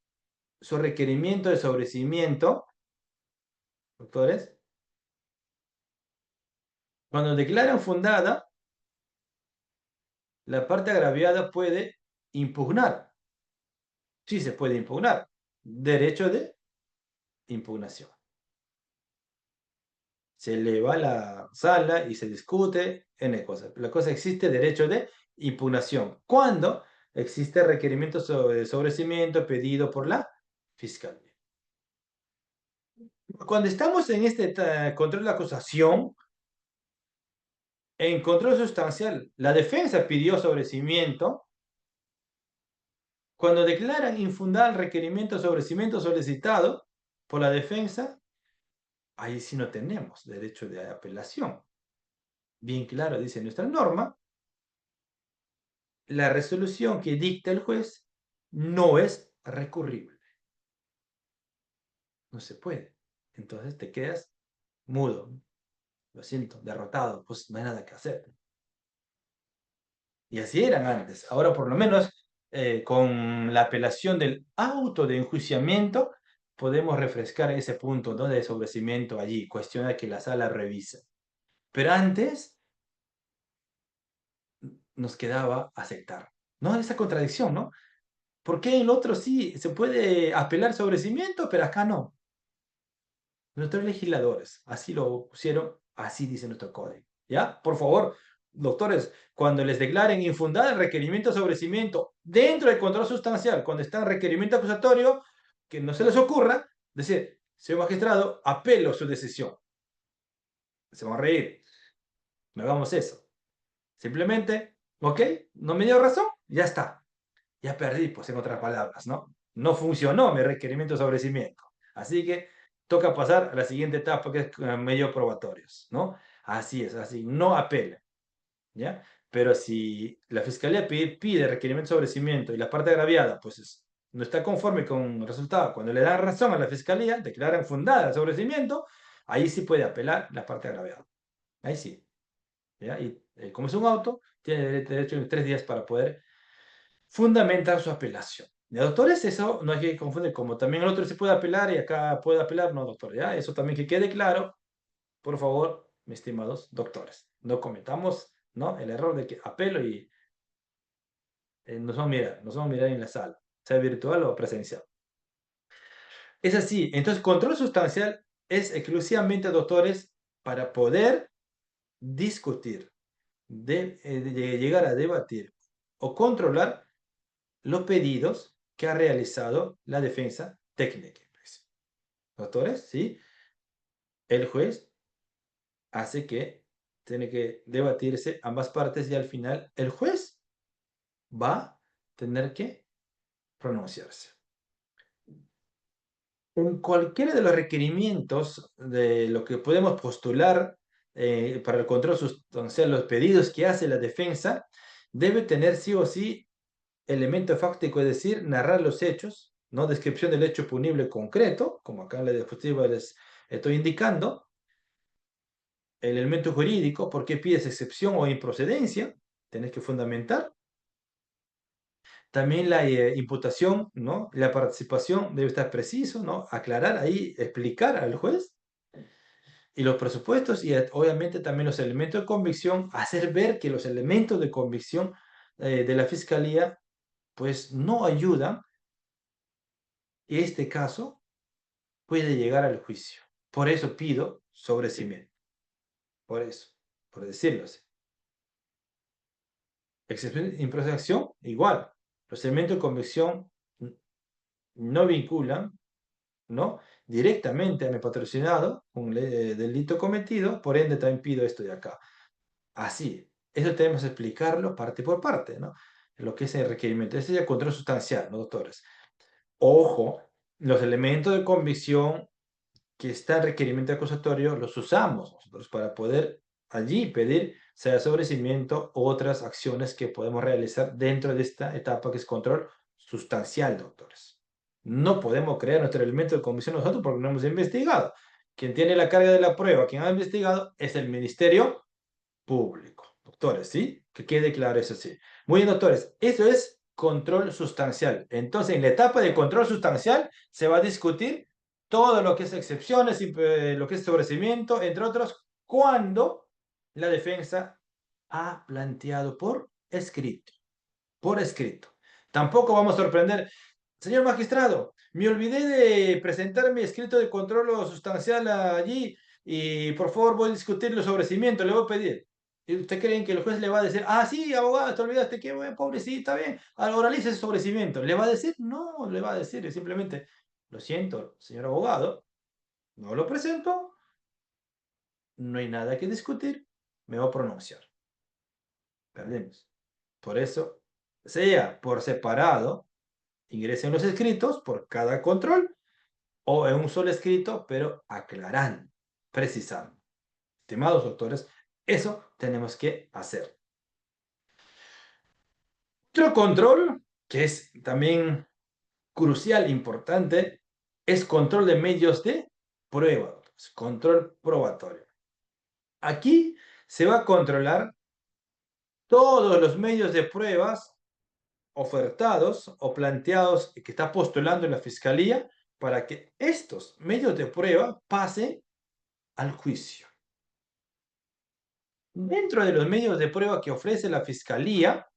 su requerimiento de sobrecimiento, doctores, cuando declaran fundada, la parte agraviada puede impugnar. Sí se puede impugnar. Derecho de impugnación. se eleva a la sala y se discute N cosas. La cosa existe derecho de impugnación. ¿Cuándo? Existe requerimiento de sobrecimiento pedido por la fiscalía. Cuando estamos en este control de acusación, en control sustancial, la defensa pidió sobrecimiento. Cuando declaran infundado el requerimiento de sobrecimiento solicitado por la defensa, ahí sí no tenemos derecho de apelación. Bien claro, dice nuestra norma, la resolución que dicta el juez no es recurrible. No se puede. Entonces te quedas mudo. Lo siento, derrotado, pues no hay nada que hacer. Y así eran antes. Ahora por lo menos con la apelación del auto de enjuiciamiento podemos refrescar ese punto, ¿no?, de sobrecimiento allí, cuestiona que la sala revise. Pero antes nos quedaba aceptar, ¿no? Esa contradicción, ¿no? ¿Por qué el otro sí se puede apelar sobrecimiento, pero acá no? Nuestros legisladores así lo pusieron, así dice nuestro código. ¿Ya? Por favor, doctores, cuando les declaren infundada el requerimiento de sobrecimiento dentro del control sustancial, cuando está en requerimiento acusatorio, que no se les ocurra decir, señor magistrado, apelo su decisión. Se van a reír. No hagamos eso. Simplemente, ok, no me dio razón, ya está. Ya perdí, pues en otras palabras, ¿no? No funcionó mi requerimiento de sobrecimiento. Así que toca pasar a la siguiente etapa, que es medio probatorios, ¿no? Así es, así, no apela, ¿ya? Pero si la fiscalía pide requerimiento de sobrecimiento y la parte agraviada, pues no está conforme con el resultado, cuando le dan razón a la fiscalía, declaran fundada el sobrecimiento, ahí sí puede apelar la parte agraviada. Ahí sí, ¿ya? Y como es un auto, tiene derecho en 3 días para poder fundamentar su apelación. ¿Ya, doctores? Eso no hay que confundir, como también el otro se puede apelar y acá puede apelar, no, doctor, ¿ya? Eso también que quede claro, por favor, mis estimados doctores. No cometamos, ¿no?, el error de que apelo y nos vamos a mirar en la sala, sea virtual o presencial. Es así, entonces control sustancial es exclusivamente, doctores, para poder discutir, de llegar a debatir o controlar los pedidos que ha realizado la defensa técnica. Doctores, ¿sí? El juez hace que tiene que debatirse ambas partes y al final el juez va a tener que pronunciarse. En cualquiera de los requerimientos de lo que podemos postular para el control sustancial, los pedidos que hace la defensa, debe tener sí o sí elemento fáctico, es decir, narrar los hechos, no descripción del hecho punible concreto, como acá en la diapositiva les estoy indicando, el elemento jurídico, por qué pides excepción o improcedencia, tenés que fundamentar. También la imputación, ¿no?, la participación debe estar preciso, ¿no?, aclarar ahí, explicar al juez. Y los presupuestos y obviamente también los elementos de convicción, hacer ver que los elementos de convicción de la fiscalía pues no ayudan, y este caso puede llegar al juicio. Por eso pido sobrecimiento. Por eso, por decirlo así. Excepción de improcedacción, igual. Los elementos de convicción no vinculan, ¿no?, directamente a mi patrocinado un delito cometido, por ende también pido esto de acá. Así, eso tenemos que explicarlo parte por parte, ¿no? Lo que es el requerimiento. Ese es el control sustancial, ¿no, doctores? Ojo, los elementos de convicción que está en requerimiento acusatorio los usamos nosotros para poder allí pedir, sea sobrecimiento u otras acciones que podemos realizar dentro de esta etapa que es control sustancial, doctores. No podemos crear nuestro elemento de convicción nosotros porque no hemos investigado. Quien tiene la carga de la prueba, quien ha investigado, es el Ministerio Público. Doctores, ¿sí? Que quede claro eso sí. Muy bien, doctores. Eso es control sustancial. Entonces, en la etapa de control sustancial se va a discutir todo lo que es excepciones, lo que es sobrecimiento, entre otros, cuando la defensa ha planteado por escrito. Por escrito. Tampoco vamos a sorprender. Señor magistrado, me olvidé de presentar mi escrito de control sustancial allí. y por favor voy a discutir los sobrecimientos, le voy a pedir. ¿Y usted cree que el juez le va a decir, ah, sí, abogado, te olvidaste, qué bueno, pobrecita, bien, oralice ese sobrecimiento? ¿Le va a decir? No, le va a decir simplemente, lo siento, señor abogado, no lo presento, no hay nada que discutir, me voy a pronunciar. Perdemos. Por eso, sea por separado, ingresen los escritos por cada control, o en un solo escrito, pero aclarando, precisando. Estimados doctores, eso tenemos que hacer. Otro control, que es también crucial, importante, es control de medios de prueba, control probatorio. Aquí se va a controlar todos los medios de pruebas ofertados o planteados que está postulando la Fiscalía para que estos medios de prueba pasen al juicio. Dentro de los medios de prueba que ofrece la Fiscalía,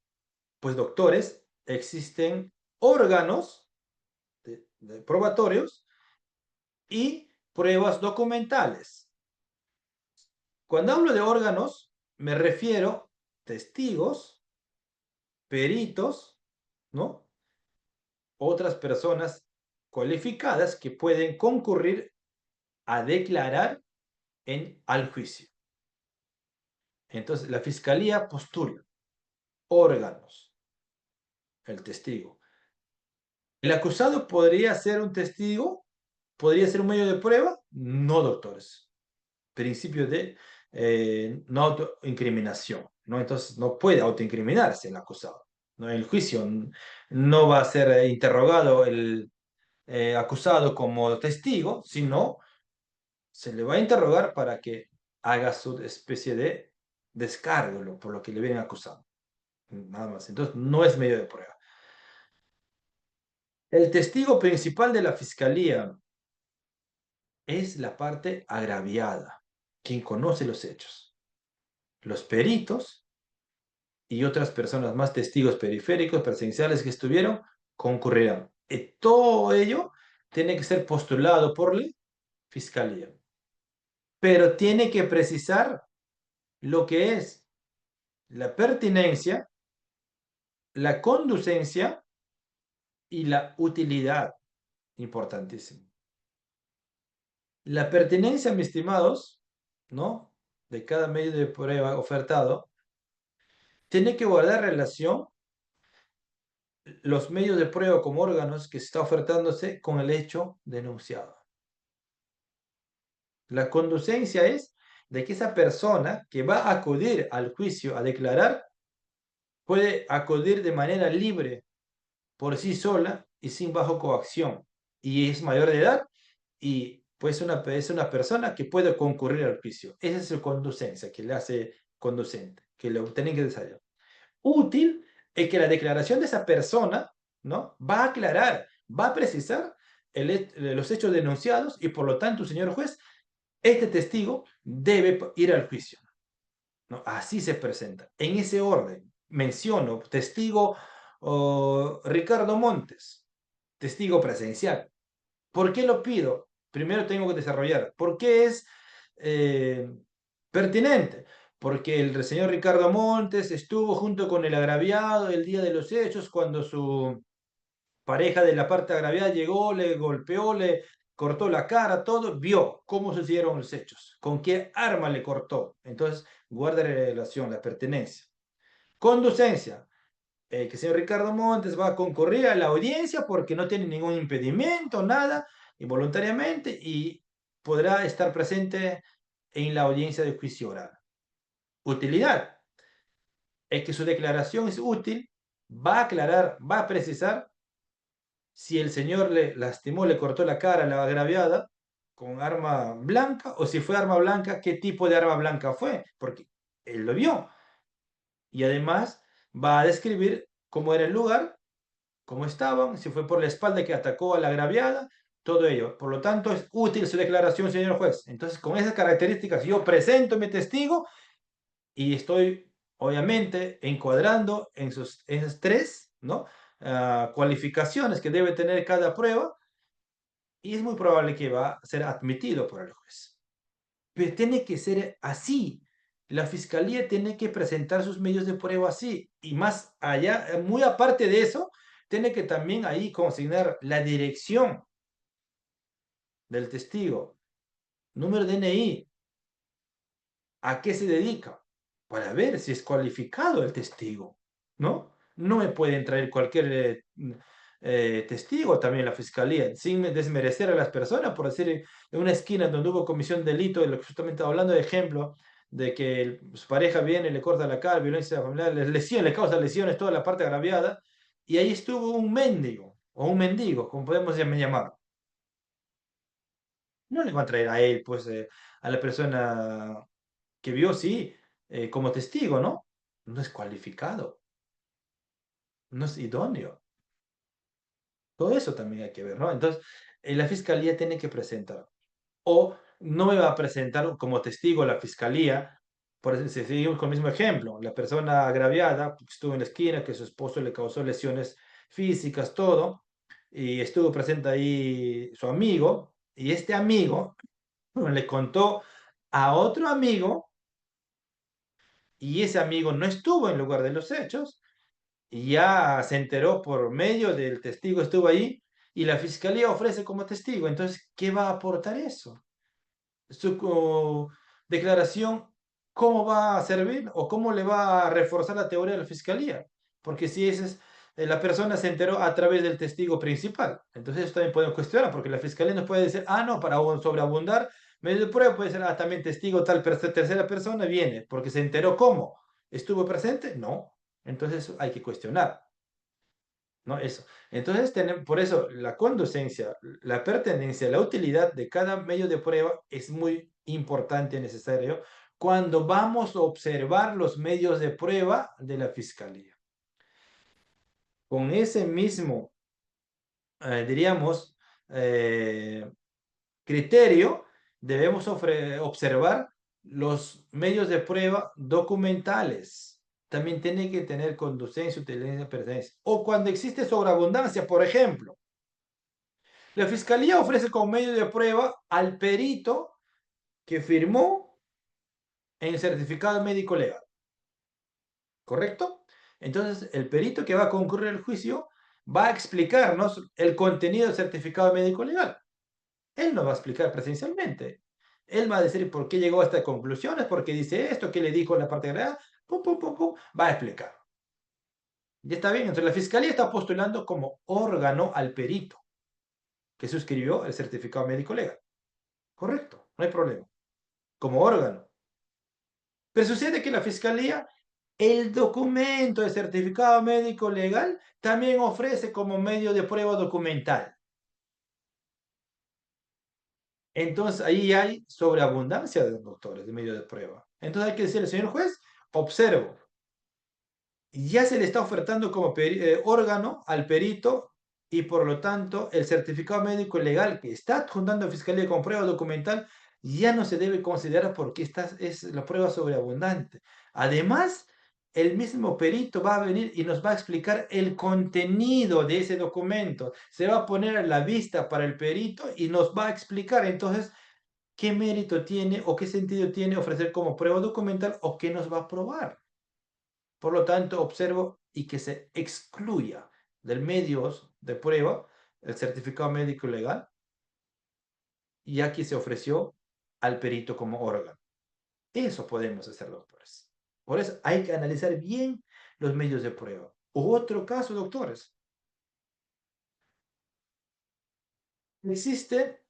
pues doctores, existen órganos de probatorios y pruebas documentales. Cuando hablo de órganos, me refiero a testigos, peritos, ¿no? Otras personas cualificadas que pueden concurrir a declarar al juicio. Entonces, la Fiscalía postula órganos, el testigo. ¿El acusado podría ser un testigo? ¿Podría ser un medio de prueba? No, doctores. Principio de no autoincriminación, ¿no? Entonces, no puede autoincriminarse el acusado, ¿no? En el juicio no va a ser interrogado el acusado como testigo, sino se le va a interrogar para que haga su especie de descargo por lo que le vienen acusando. Nada más. Entonces, no es medio de prueba. El testigo principal de la Fiscalía es la parte agraviada, quien conoce los hechos. Los peritos y otras personas más, testigos periféricos, presenciales que estuvieron, concurrirán. Y todo ello tiene que ser postulado por la Fiscalía. Pero tiene que precisar lo que es la pertinencia, la conducencia y la utilidad. Importantísimo. La pertinencia, mis estimados, ¿no? De cada medio de prueba ofertado, tiene que guardar relación los medios de prueba como órganos que se está ofertándose con el hecho denunciado. La conducencia es de que esa persona que va a acudir al juicio a declarar puede acudir de manera libre, por sí sola y sin bajo coacción, y es mayor de edad y pues es una persona que puede concurrir al juicio. Esa es su conducencia que le hace conducente, que lo tienen que desarrollar. Útil es que la declaración de esa persona, ¿no? Va a aclarar, va a precisar los hechos denunciados y por lo tanto, señor juez, este testigo debe ir al juicio, ¿no? Así se presenta. En ese orden, menciono testigo Ricardo Montes, testigo presencial. ¿Por qué lo pido? Primero tengo que desarrollar. ¿Por qué es pertinente? Porque el señor Ricardo Montes estuvo junto con el agraviado el día de los hechos, cuando su pareja de la parte agraviada llegó, le golpeó, le cortó la cara, todo, vio cómo sucedieron los hechos, con qué arma le cortó. Entonces, guarda la relación, la pertenencia. Conducencia. Que el señor Ricardo Montes va a concurrir a la audiencia porque no tiene ningún impedimento, nada, involuntariamente, y podrá estar presente en la audiencia de juicio oral. Utilidad. Es que su declaración es útil, va a aclarar, va a precisar si el señor le lastimó, le cortó la cara a la agraviada con arma blanca, o si fue arma blanca, qué tipo de arma blanca fue, porque él lo vio. Y además va a describir cómo era el lugar, cómo estaban, si fue por la espalda que atacó a la agraviada, todo ello. Por lo tanto, es útil su declaración, señor juez. Entonces, con esas características, yo presento mi testigo y estoy, obviamente, encuadrando en esas tres, ¿no? Cualificaciones que debe tener cada prueba, y es muy probable que va a ser admitido por el juez. Pero tiene que ser así. La fiscalía tiene que presentar sus medios de prueba así. Y más allá, muy aparte de eso, tiene que también ahí consignar la dirección del testigo, número de DNI, a qué se dedica, para ver si es cualificado el testigo, ¿no? No me pueden traer cualquier testigo también la fiscalía, sin desmerecer a las personas, por decir, en una esquina donde hubo comisión de delito, de lo que justamente hablando de ejemplo, de que su pareja viene, le corta la cara, violencia familiar, le causa lesiones, toda la parte agraviada, y ahí estuvo un mendigo, o un mendigo, como podemos llamar. No le va a traer a él, pues, a la persona que vio, sí, como testigo, ¿no? No es cualificado, no es idóneo. Todo eso también hay que ver, ¿no? Entonces, la fiscalía tiene que presentar. O no me va a presentar como testigo la fiscalía, por eso si seguimos con el mismo ejemplo, la persona agraviada pues, estuvo en la esquina, que su esposo le causó lesiones físicas, todo, y estuvo presente ahí su amigo, y este amigo le contó a otro amigo, y ese amigo no estuvo en lugar de los hechos, y ya se enteró por medio del testigo, estuvo ahí, y la fiscalía ofrece como testigo. Entonces, ¿qué va a aportar eso? Su declaración, ¿cómo va a servir o cómo le va a reforzar la teoría de la fiscalía? Porque si ese es, la persona se enteró a través del testigo principal, entonces eso también podemos cuestionar, porque la fiscalía nos puede decir, no, para sobreabundar medio de prueba puede ser, también testigo tal tercera persona viene, porque se enteró cómo. ¿Estuvo presente? No. Entonces hay que cuestionar. ¿No? Eso. Entonces, por eso la conducencia, la pertenencia, la utilidad de cada medio de prueba es muy importante y necesario cuando vamos a observar los medios de prueba de la fiscalía. Con ese mismo, diríamos, criterio, debemos observar los medios de prueba documentales. También tiene que tener conducencia, utilidad, pertenencia. O cuando existe sobreabundancia, por ejemplo. La fiscalía ofrece como medio de prueba al perito que firmó en el certificado médico legal. ¿Correcto? Entonces, el perito que va a concurrir al juicio va a explicarnos el contenido del certificado médico legal. Él no va a explicar presencialmente. Él va a decir por qué llegó a estas conclusiones, por qué dice esto, qué le dijo en la parte de pum, pum, pum, pum, va a explicar. Y está bien, entonces la fiscalía está postulando como órgano al perito que suscribió el certificado médico legal. Correcto, no hay problema. Como órgano. Pero sucede que la fiscalía, el documento de certificado médico legal, también ofrece como medio de prueba documental. Entonces ahí hay sobreabundancia de doctores de medio de prueba. Entonces hay que decirle, señor juez, observo, ya se le está ofertando como órgano al perito y por lo tanto el certificado médico legal que está adjuntando a Fiscalía como prueba documental ya no se debe considerar porque esta es la prueba sobreabundante. Además, el mismo perito va a venir y nos va a explicar el contenido de ese documento. Se va a poner a la vista para el perito y nos va a explicar entonces qué mérito tiene o qué sentido tiene ofrecer como prueba documental o qué nos va a probar. Por lo tanto, observo y que se excluya del medios de prueba el certificado médico legal y aquí se ofreció al perito como órgano. Eso podemos hacer, doctores. Por eso hay que analizar bien los medios de prueba. Otro caso, doctores. Existe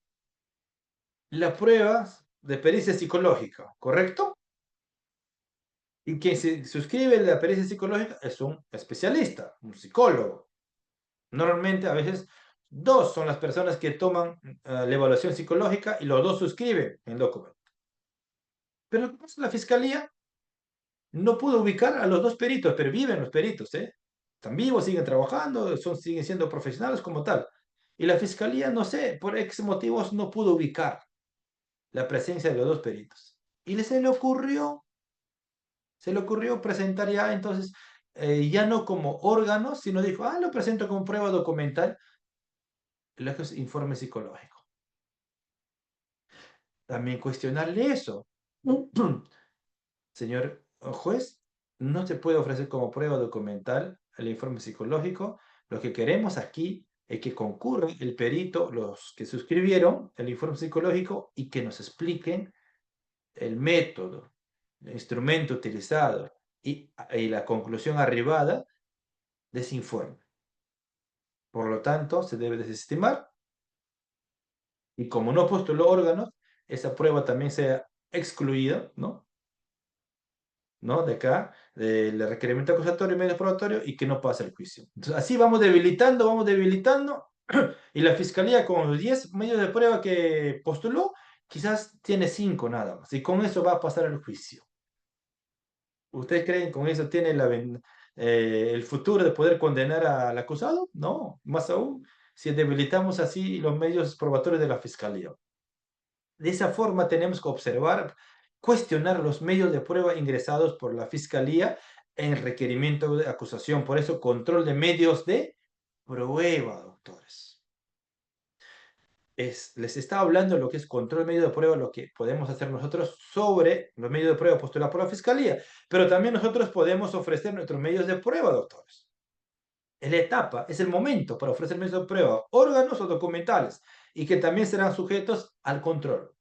la prueba de pericia psicológica, ¿correcto? Y quien se suscribe a la pericia psicológica es un especialista, un psicólogo. Normalmente, a veces, dos son las personas que toman la evaluación psicológica y los dos suscriben el documento. Pero lo que pasa, la fiscalía no pudo ubicar a los dos peritos, pero viven los peritos, ¿eh? Están vivos, siguen trabajando, siguen siendo profesionales como tal. Y la fiscalía, no sé, por X motivos no pudo ubicar la presencia de los dos peritos. Y se le ocurrió presentar ya entonces, ya no como órgano, sino dijo, lo presento como prueba documental, el informe psicológico. también cuestionarle eso. Señor juez, no se puede ofrecer como prueba documental el informe psicológico. Lo que queremos aquí es que concurra el perito, los que suscribieron el informe psicológico, y que nos expliquen el método, el instrumento utilizado y la conclusión arribada de ese informe. Por lo tanto, se debe desestimar, y como no postuló órganos, esa prueba también sea excluida, ¿no? De acá, del requerimiento acusatorio y medio probatorio, y que no pase el juicio. Entonces, así vamos debilitando, y la fiscalía con los 10 medios de prueba que postuló, quizás tiene 5 nada más, y con eso va a pasar el juicio. ¿Ustedes creen que con eso tiene el futuro de poder condenar al acusado? No, más aún, si debilitamos así los medios probatorios de la fiscalía. De esa forma tenemos que observar, cuestionar los medios de prueba ingresados por la fiscalía en el requerimiento de acusación. Por eso, control de medios de prueba, doctores. Les está hablando lo que es control de medios de prueba, lo que podemos hacer nosotros sobre los medios de prueba postulados por la fiscalía, pero también nosotros podemos ofrecer nuestros medios de prueba, doctores. Es la etapa, es el momento para ofrecer medios de prueba, órganos o documentales, y que también serán sujetos al control.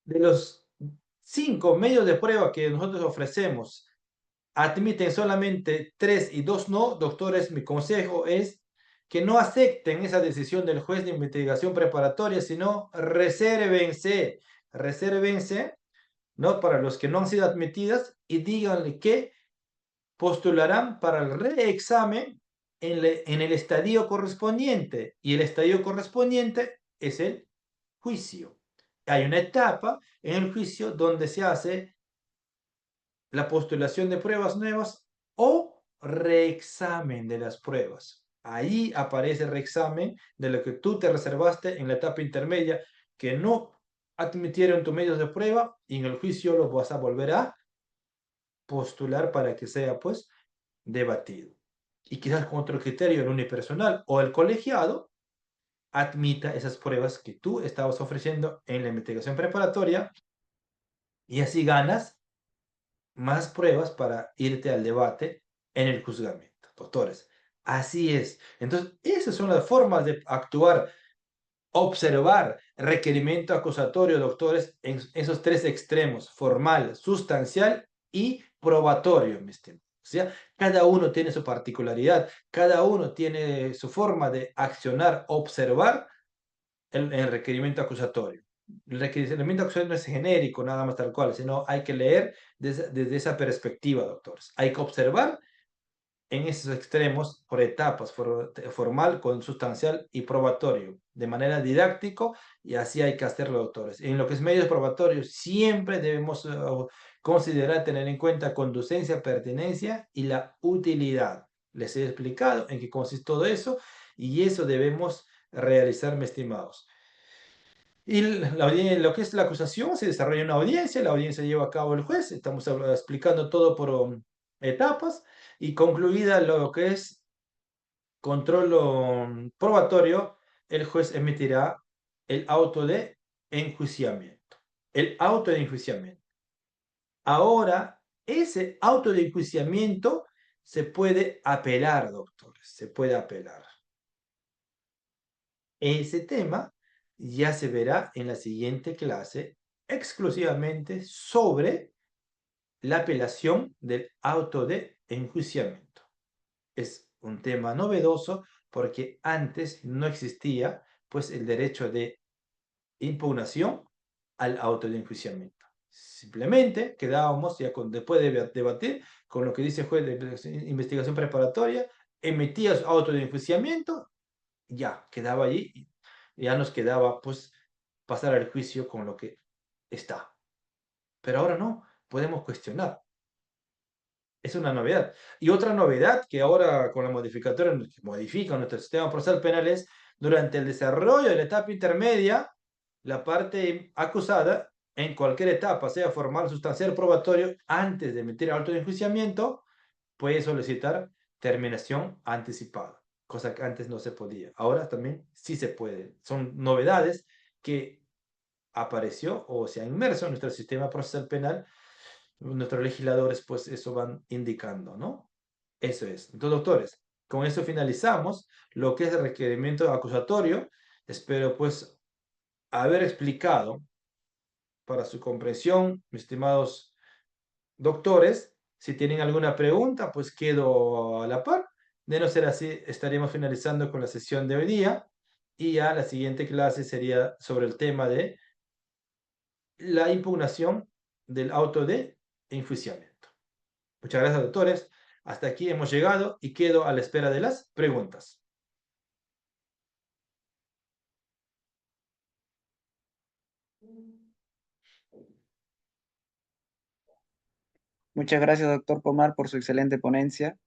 De los 5 medios de prueba que nosotros ofrecemos, admiten solamente 3 y 2 no, doctores, mi consejo es que no acepten esa decisión del juez de investigación preparatoria, sino resérvense, ¿no? Para los que no han sido admitidas, y díganle que postularán para el reexamen en el estadio correspondiente, y el estadio correspondiente es el juicio. Hay una etapa en el juicio donde se hace la postulación de pruebas nuevas o reexamen de las pruebas. Ahí aparece el reexamen de lo que tú te reservaste en la etapa intermedia, que no admitieron tus medios de prueba, y en el juicio los vas a volver a postular para que sea, pues, debatido. Y quizás con otro criterio, el unipersonal o el colegiado admita esas pruebas que tú estabas ofreciendo en la investigación preparatoria, y así ganas más pruebas para irte al debate en el juzgamiento, doctores. Así es. Entonces, esas son las formas de actuar, observar requerimiento acusatorio, doctores, en esos 3 extremos: formal, sustancial y probatorio, mi estimado. O sea, cada uno tiene su particularidad, cada uno tiene su forma de accionar, observar el requerimiento acusatorio. El requerimiento acusatorio no es genérico, nada más tal cual, sino hay que leer desde esa perspectiva, doctores. Hay que observar en esos extremos por etapas, formal, consustancial y probatorio, de manera didáctico, y así hay que hacerlo, doctores. En lo que es medios probatorios, siempre debemos considerar, tener en cuenta conducencia, pertinencia y la utilidad. Les he explicado en qué consiste todo eso, y eso debemos realizar, mis estimados. Y lo que es la acusación, se desarrolla una audiencia, la audiencia lleva a cabo el juez, estamos explicando todo por etapas, y concluida lo que es control probatorio, el juez emitirá el auto de enjuiciamiento. El auto de enjuiciamiento. Ahora, ese auto de enjuiciamiento se puede apelar, doctores, se puede apelar. Ese tema ya se verá en la siguiente clase, exclusivamente sobre la apelación del auto de enjuiciamiento. Es un tema novedoso porque antes no existía, pues, el derecho de impugnación al auto de enjuiciamiento. Simplemente quedábamos ya después de debatir con lo que dice el juez de investigación preparatoria, emitía su auto de enjuiciamiento, ya quedaba allí, y ya nos quedaba, pues, pasar al juicio con lo que está. Pero ahora no, podemos cuestionar. Es una novedad. Y otra novedad que ahora con la modificatoria que modifica nuestro sistema procesal penal es, durante el desarrollo de la etapa intermedia, la parte acusada, en cualquier etapa, sea formal, sustancial, probatorio, antes de emitir auto de enjuiciamiento, puede solicitar terminación anticipada, cosa que antes no se podía. Ahora también sí se puede. Son novedades que apareció o se ha inmerso en nuestro sistema procesal penal, nuestros legisladores pues eso van indicando, ¿no? Eso es. Entonces, doctores, con eso finalizamos lo que es el requerimiento acusatorio. Espero pues haber explicado para su comprensión, mis estimados doctores. Si tienen alguna pregunta, pues quedo a la par. De no ser así, estaremos finalizando con la sesión de hoy día y ya la siguiente clase sería sobre el tema de la impugnación del auto de enjuiciamiento. Muchas gracias, doctores. Hasta aquí hemos llegado y quedo a la espera de las preguntas. Muchas gracias, doctor Pomar, por su excelente ponencia.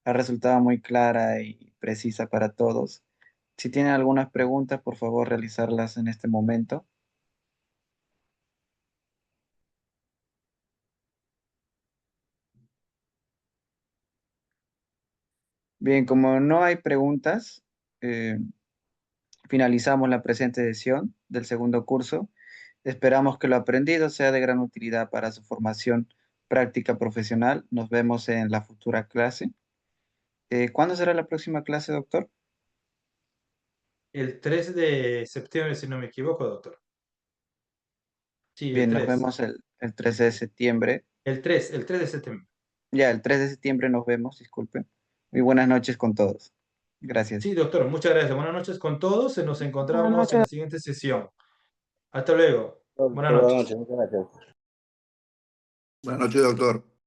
Ha resultado muy clara y precisa para todos. Si tienen algunas preguntas, por favor, realizarlas en este momento. Bien, como no hay preguntas, finalizamos la presente sesión del segundo curso. Esperamos que lo aprendido sea de gran utilidad para su formación práctica profesional. Nos vemos en la futura clase. ¿Cuándo será la próxima clase, doctor? El 3 de septiembre, si no me equivoco, doctor. Sí, el Bien, nos 3. vemos el 13 de septiembre. El 3 de septiembre. Ya, el 3 de septiembre nos vemos, disculpe. Muy buenas noches con todos. Gracias. Sí, doctor, muchas gracias. Buenas noches con todos. Nos Buenas encontramos en noches. la siguiente sesión. Hasta luego. Buenas Buenas noches. noches, muchas gracias. Buenas noches, doctor.